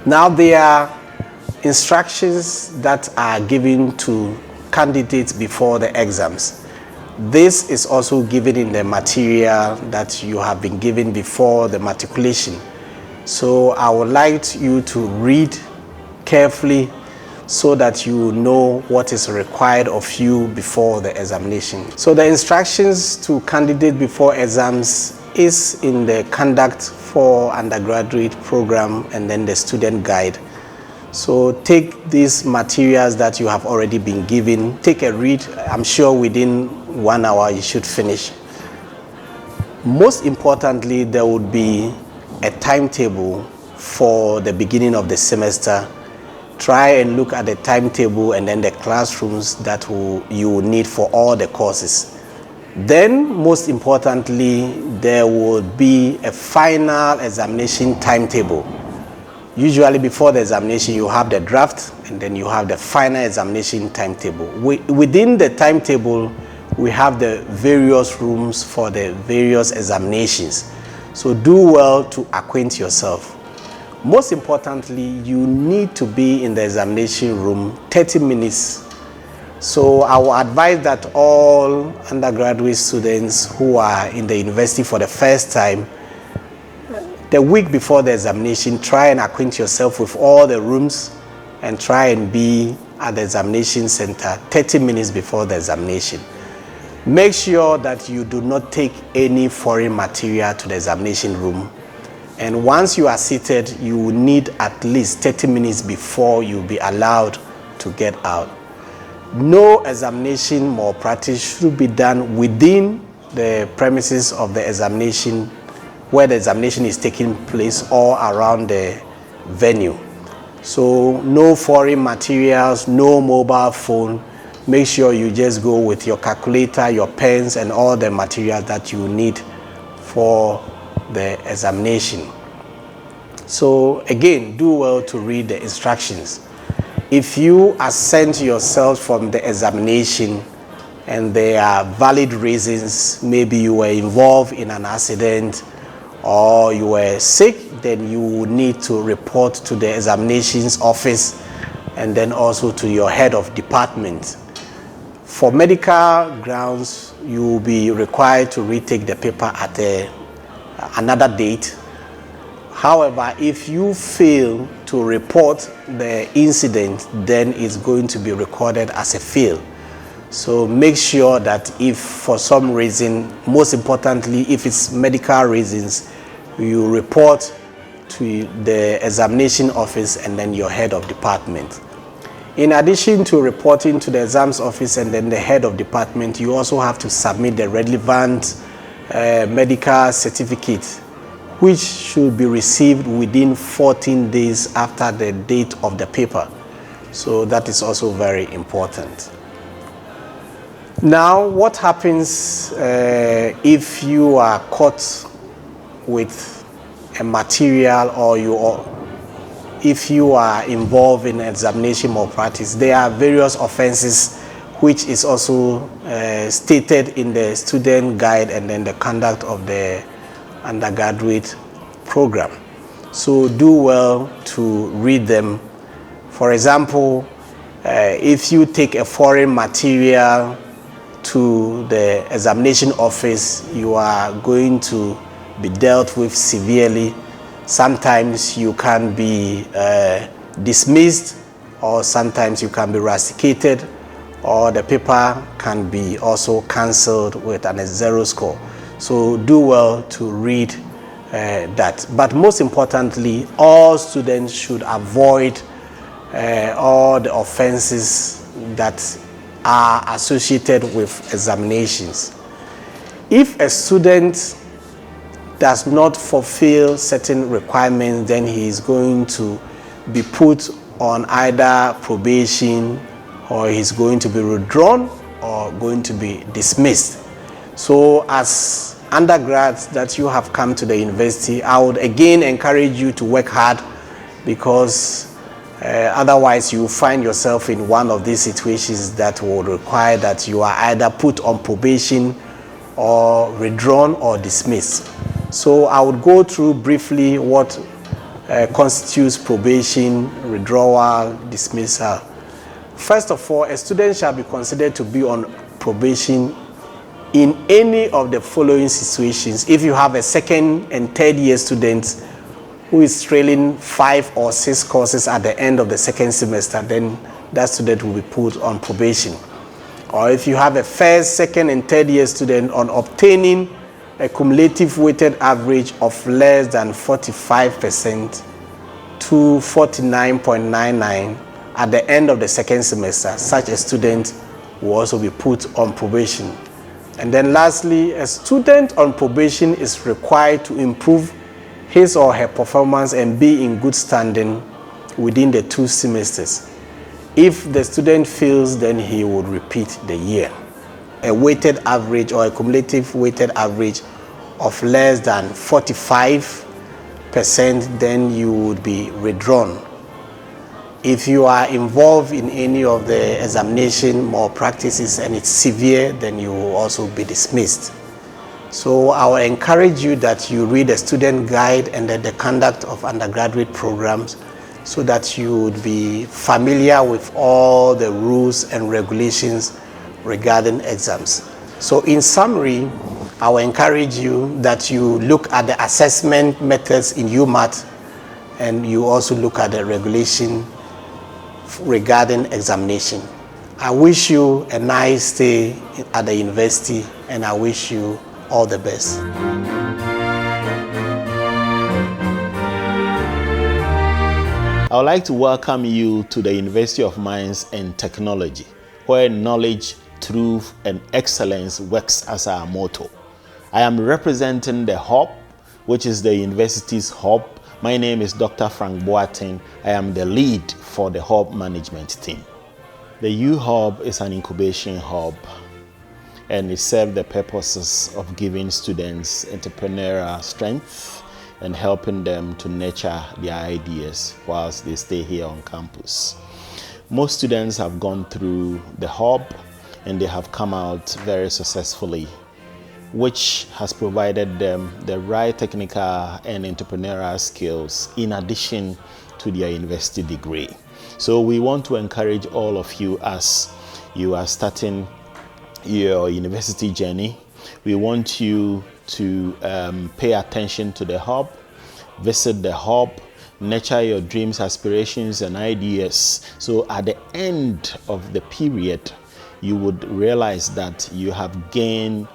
Now there are instructions that are given to candidates before the exams. This is also given in the material that you have been given before the matriculation. So I would like you to read carefully so that you know what is required of you before the examination. So the instructions to candidates before exams is in the conduct for undergraduate program and then the student guide. So take these materials that you have already been given, take a read. I'm sure within 1 hour you should finish. Most importantly, there would be a timetable for the beginning of the semester. Try and look at the timetable and then the classrooms that you will need for all the courses. Then, most importantly, there will be a final examination timetable. Usually before the examination, you have the draft and then you have the final examination timetable. Within the timetable, we have the various rooms for the various examinations. So do well to acquaint yourself. Most importantly, you need to be in the examination room 30 minutes. So I will advise that all undergraduate students who are in the university for the first time, the week before the examination, try and acquaint yourself with all the rooms and try and be at the examination center 30 minutes before the examination. Make sure that you do not take any foreign material to the examination room. And once you are seated, you will need at least 30 minutes before you'll be allowed to get out. No examination malpractice should be done within the premises of the examination, where the examination is taking place, or around the venue. So no foreign materials, no mobile phone. Make sure you just go with your calculator, your pens, and all the materials that you need for the examination. So again, do well to read the instructions. If you absent yourself from the examination and there are valid reasons, maybe you were involved in an accident or you were sick, then you will need to report to the examinations office and then also to your head of department. For medical grounds, you will be required to retake the paper at another date. However, if you fail to report the incident, then it's going to be recorded as a fail. So make sure that if for some reason, most importantly, if it's medical reasons, you report to the examination office and then your head of department. In addition to reporting to the exams office and then the head of department, you also have to submit the relevant medical certificate, which should be received within 14 days after the date of the paper. So that is also very important. Now, what happens if you are caught with a material, or if you are involved in examination malpractice? There are various offenses which is also stated in the student guide and then the conduct of the undergraduate program. So do well to read them. For example, if you take a foreign material to the examination office, you are going to be dealt with severely. Sometimes you can be dismissed, or sometimes you can be rusticated, or the paper can be also cancelled with a 0 score. So do well to read that. But most importantly, all students should avoid all the offenses that are associated with examinations. If a student does not fulfill certain requirements, then he is going to be put on either probation, or he's going to be withdrawn, or going to be dismissed. So as undergrads that you have come to the university, I would again encourage you to work hard, because otherwise you find yourself in one of these situations that will require that you are either put on probation, or withdrawn, or dismissed. So I would go through briefly what constitutes probation, withdrawal, dismissal. First of all, a student shall be considered to be on probation in any of the following situations. If you have a second and third year student who is trailing 5 or 6 courses at the end of the second semester, then that student will be put on probation. Or if you have a first, second, and third year student on obtaining a cumulative weighted average of less than 45% to 49.99 at the end of the second semester, such a student will also be put on probation. And then lastly, a student on probation is required to improve his or her performance and be in good standing within the 2 semesters. If the student fails, then he would repeat the year. A weighted average or a cumulative weighted average of less than 45%, then you would be withdrawn. If you are involved in any of the examination or practices and it's severe, then you will also be dismissed. So I will encourage you that you read the student guide and the conduct of undergraduate programs so that you would be familiar with all the rules and regulations regarding exams. So in summary, I will encourage you that you look at the assessment methods in UMaT and you also look at the regulation regarding examination. I wish you a nice stay at the university and I wish you all the best. I would like to welcome you to the University of Mines and Technology, where knowledge, truth, and excellence works as our motto. I am representing the HUB, which is the university's hub. My name is Dr. Frank Boateng. I am the lead for the hub management team. The UHUB is an incubation hub, and it serves the purposes of giving students entrepreneurial strength and helping them to nurture their ideas whilst they stay here on campus. Most students have gone through the hub and they have come out very successfully, which has provided them the right technical and entrepreneurial skills in addition to their university degree. So we want to encourage all of you as you are starting your university journey. We want you to pay attention to the hub, visit the hub, nurture your dreams, aspirations, and ideas. So at the end of the period, you would realize that you have gained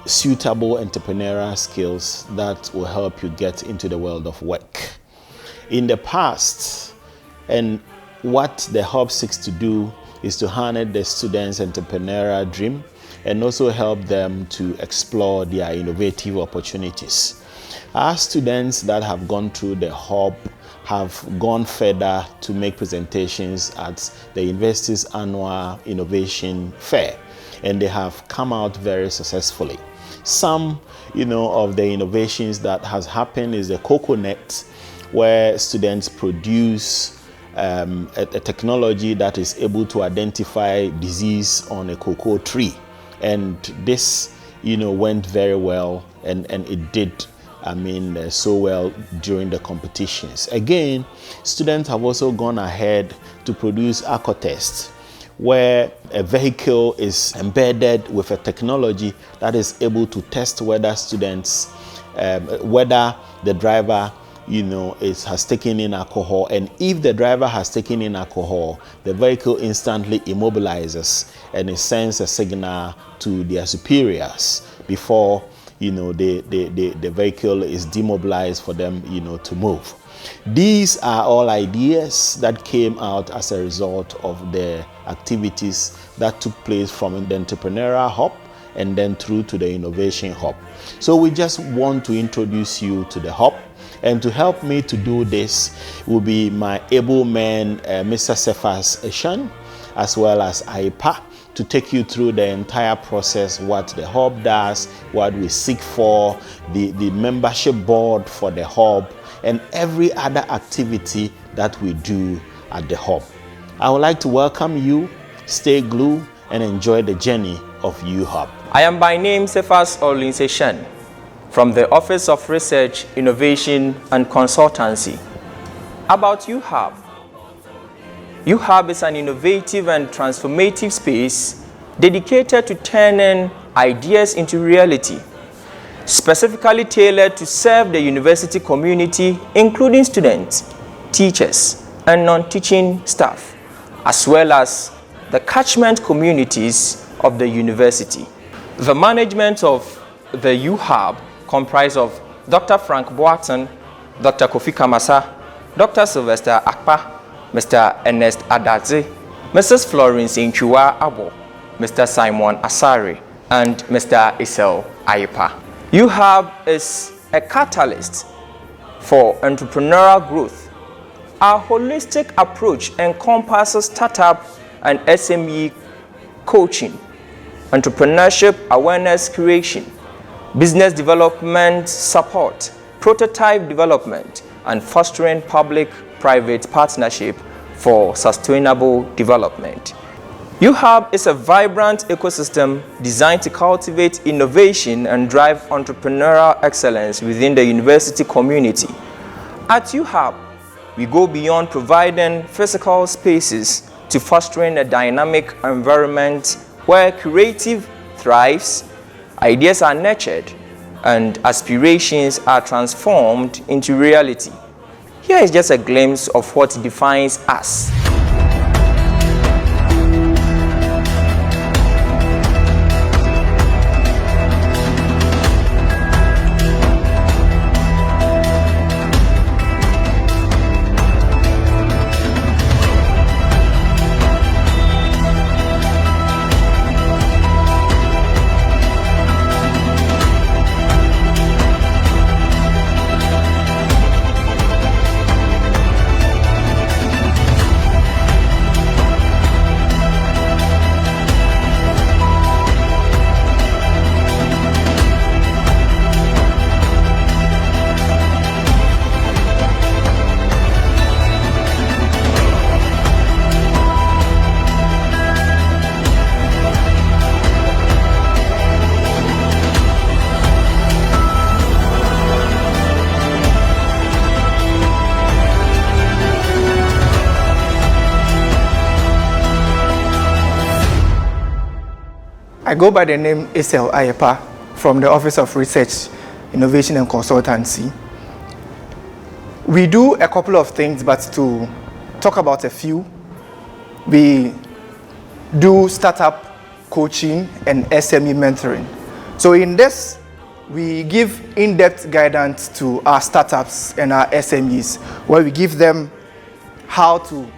suitable entrepreneurial skills that will help you get into the world of work. In the past, and what the hub seeks to do is to harness the students' entrepreneurial dream and also help them to explore their innovative opportunities. Our students that have gone through the hub have gone further to make presentations at the university's annual innovation fair, and they have come out very successfully. Some, of the innovations that has happened is the coconut, where students produce a technology that is able to identify disease on a cocoa tree. And this, went very well, and it did, so well during the competitions. Again, students have also gone ahead to produce alcotest, where a vehicle is embedded with a technology that is able to test whether whether the driver has taken in alcohol, and if the driver has taken in alcohol, the vehicle instantly immobilizes and it sends a signal to their superiors before the vehicle is demobilized for them to move. These are all ideas that came out as a result of the activities that took place from the entrepreneurial hub and then through to the innovation hub. So we just want to introduce you to the hub. And to help me to do this will be my able man, Mr. Cephas Eshan, as well as AIPA, to take you through the entire process, what the hub does, what we seek for, the membership board for the hub, and every other activity that we do at the hub. I would like to welcome you, stay glued, and enjoy the journey of UHUB. I am by name Cephas Eshan, from the Office of Research, Innovation and Consultancy. About UHUB. UHUB is an innovative and transformative space dedicated to turning ideas into reality, specifically tailored to serve the university community, including students, teachers, and non-teaching staff. as well as the catchment communities of the university. The management of the UHUB comprised of Dr. Frank Boaten, Dr. Kofi Kamasa, Dr. Sylvester Akpa, Mr. Ernest Adadze, Mrs. Florence Inchua Abo, Mr. Simon Asare, and Mr. Isel Ayepa. UHUB is a catalyst for entrepreneurial growth. Our holistic approach encompasses startup and SME coaching, entrepreneurship awareness creation, business development support, prototype development, and fostering public-private partnership for sustainable development. UHUB is a vibrant ecosystem designed to cultivate innovation and drive entrepreneurial excellence within the university community. At UHUB, we go beyond providing physical spaces to fostering a dynamic environment where creative thrives, ideas are nurtured, and aspirations are transformed into reality. Here is just a glimpse of what defines us. I go by the name Isel Ayepa from the Office of Research, Innovation and Consultancy. We do a couple of things, but to talk about a few, we do startup coaching and SME mentoring. So in this, we give in-depth guidance to our startups and our SMEs, where we give them how to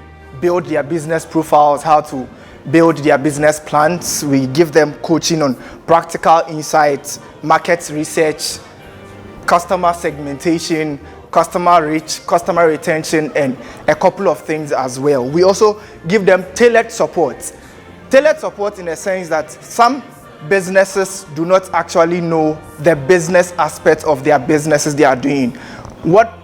build their business profiles, how to build their business plans. We give them coaching on practical insights, market research, customer segmentation, customer reach, customer retention, and a couple of things as well. We also give them tailored support. Tailored support in the sense that some businesses do not actually know the business aspect of their businesses they are doing. What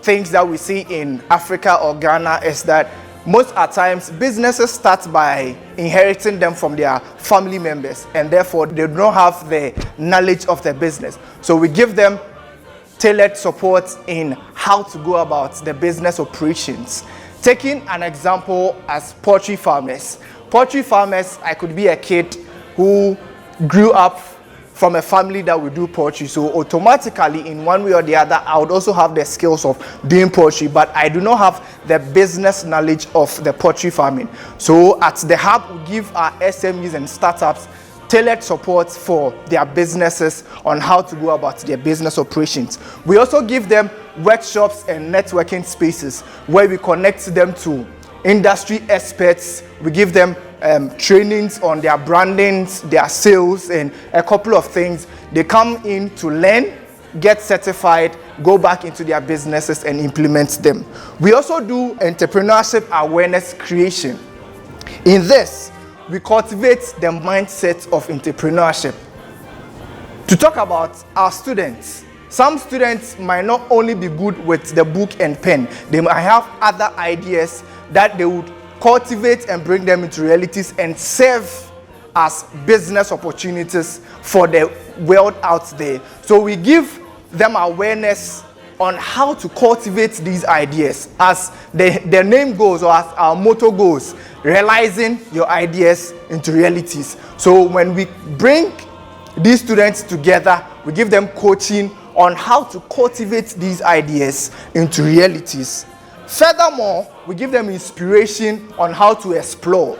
things that we see in Africa or Ghana is that most at times businesses start by inheriting them from their family members, and therefore they do not have the knowledge of the business. So we give them tailored support in how to go about the business operations. Taking an example as poultry farmers. Poultry farmers, I could be a kid who grew up from a family that would do poultry, so automatically in one way or the other I would also have the skills of doing poultry, but I do not have the business knowledge of the poultry farming. So at the hub, we give our SMEs and startups tailored support for their businesses on how to go about their business operations. We also give them workshops and networking spaces where we connect them to industry experts. We give them trainings on their brandings, their sales, and a couple of things. They come in to learn, get certified, go back into their businesses and implement them. We also do entrepreneurship awareness creation. In this, we cultivate the mindset of entrepreneurship. To talk about our students, some students might not only be good with the book and pen, they might have other ideas that they would cultivate and bring them into realities and serve as business opportunities for the world out there. So we give them awareness on how to cultivate these ideas. As the name goes, or as our motto goes, realizing your ideas into realities. So when we bring these students together, we give them coaching on how to cultivate these ideas into realities. Furthermore, we give them inspiration on how to explore.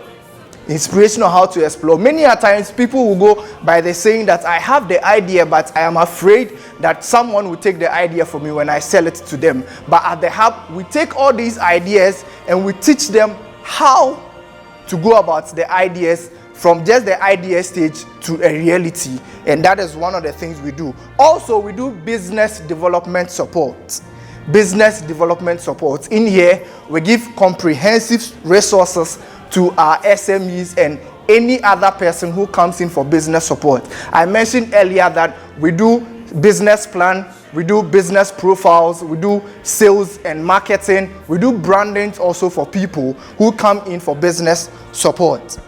Inspiration on how to explore. Many a times people will go by the saying that I have the idea, but I am afraid that someone will take the idea from me when I sell it to them. But at the hub, we take all these ideas and we teach them how to go about the ideas from just the idea stage to a reality. And that is one of the things we do. Also, we do business development support. Business development support. In here, we give comprehensive resources to our SMEs and any other person who comes in for business support. I mentioned earlier that we do business plan, we do business profiles, we do sales and marketing, we do branding also for people who come in for business support.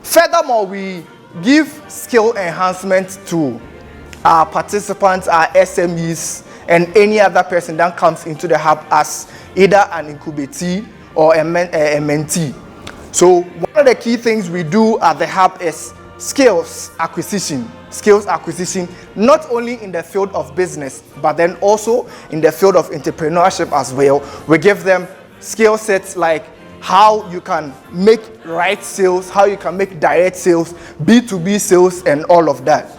Furthermore, we give skill enhancement to our participants, our SMEs, and any other person that comes into the hub as either an incubatee or a mentee. So one of the key things we do at the hub is skills acquisition. Skills acquisition, not only in the field of business, but then also in the field of entrepreneurship as well. We give them skill sets like how you can make right sales, how you can make direct sales, B2B sales, and all of that.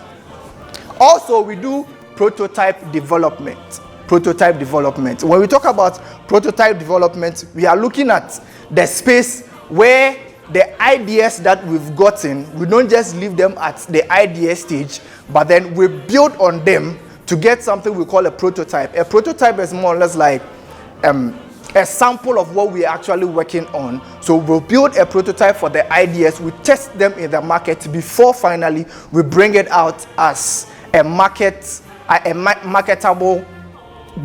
Also, we do prototype development. Prototype development. When we talk about prototype development, we are looking at the space where the ideas that we've gotten, we don't just leave them at the idea stage, but then we build on them to get something we call a prototype. A prototype is more or less like a sample of what we're actually working on. So we'll build a prototype for the ideas, we test them in the market before finally we bring it out as a marketable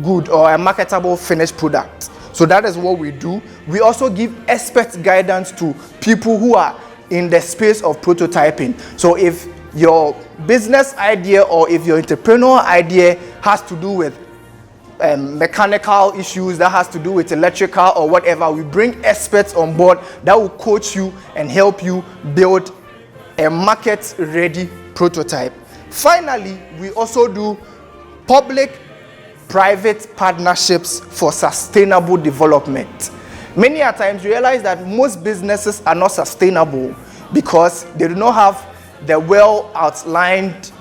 good or a marketable finished product. So that is what we do. We also give expert guidance to people who are in the space of prototyping. So if your business idea or if your entrepreneur idea has to do with mechanical issues, that has to do with electrical or whatever, we bring experts on board that will coach you and help you build a market-ready prototype. Finally, we also do public-private partnerships for sustainable development. Many a times you realize that most businesses are not sustainable because they do not have the well outlined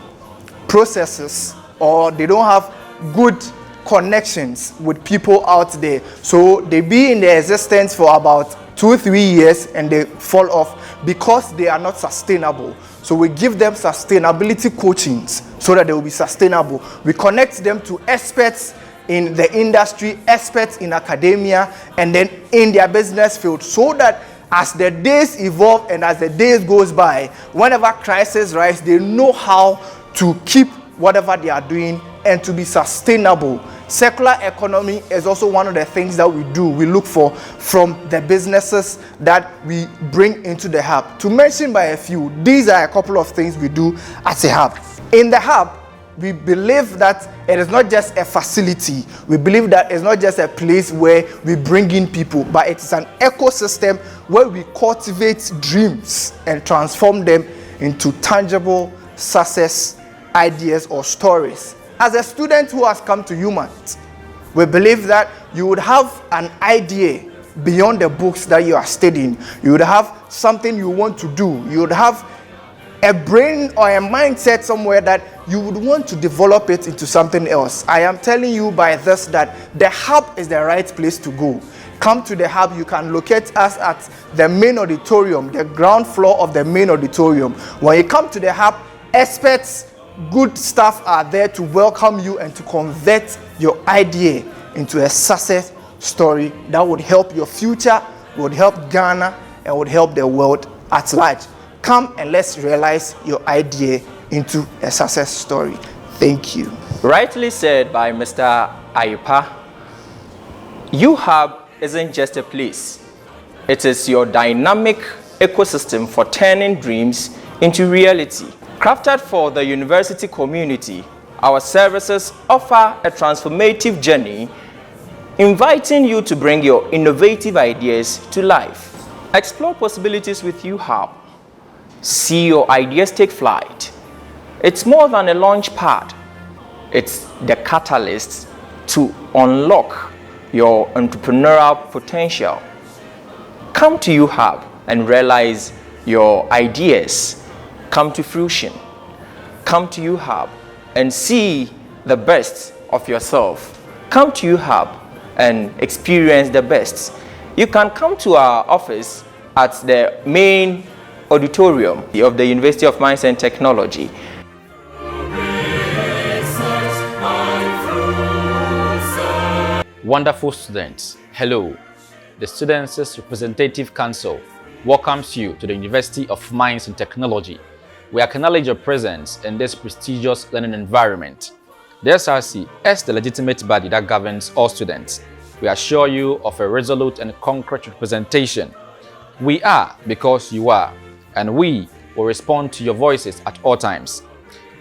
processes or they don't have good connections with people out there. So they be in their existence for about 2-3 years and they fall off because they are not sustainable. So we give them sustainability coachings so that they will be sustainable. We connect them to experts in the industry, experts in academia, and then in their business field, so that as the days evolve and as the days goes by, whenever crisis rise, they know how to keep whatever they are doing and to be sustainable. Circular economy is also one of the things that we do. We look for from the businesses that we bring into the hub. To mention by a few, these are a couple of things we do at a hub. In the hub, we believe that it is not just a facility. We believe that it's not just a place where we bring in people, but it's an ecosystem where we cultivate dreams and transform them into tangible success ideas or stories. As a student who has come to UMaT, we believe that you would have an idea beyond the books that you are studying. You would have something you want to do. You would have a brain or a mindset somewhere that you would want to develop it into something else. I am telling you by this that the hub is the right place to go. Come to the hub. You can locate us at the main auditorium, the ground floor of the main auditorium. When you come to the hub, experts, good staff are there to welcome you and to convert your idea into a success story that would help your future, would help Ghana, and would help the world at large. Come and let's realize your idea into a success story. Thank you. Rightly said by Mr. Ayipa, UHUB isn't just a place. It is your dynamic ecosystem for turning dreams into reality. Crafted for the university community, our services offer a transformative journey, inviting you to bring your innovative ideas to life. Explore possibilities with UHUB. See your ideas take flight. It's more than a launch pad. It's the catalyst to unlock your entrepreneurial potential, come to UHUB and realize your ideas come to fruition. Come to UHUB and see the best of yourself. Come to UHUB and experience the best. You can come to our office at the main auditorium of the University of Mines and Technology. Wonderful students, hello. The Students' Representative Council welcomes you to the University of Mines and Technology. We acknowledge your presence in this prestigious learning environment. The SRC, as the legitimate body that governs all students, we assure you of a resolute and concrete representation. We are because you are, and we will respond to your voices at all times.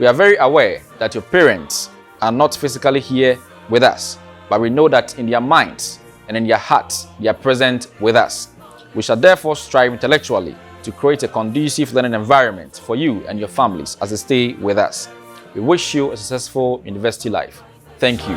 We are very aware that your parents are not physically here with us, but we know that in their minds and in their hearts, they are present with us. We shall therefore strive intellectually to create a conducive learning environment for you and your families as they stay with us. We wish you a successful university life. Thank you.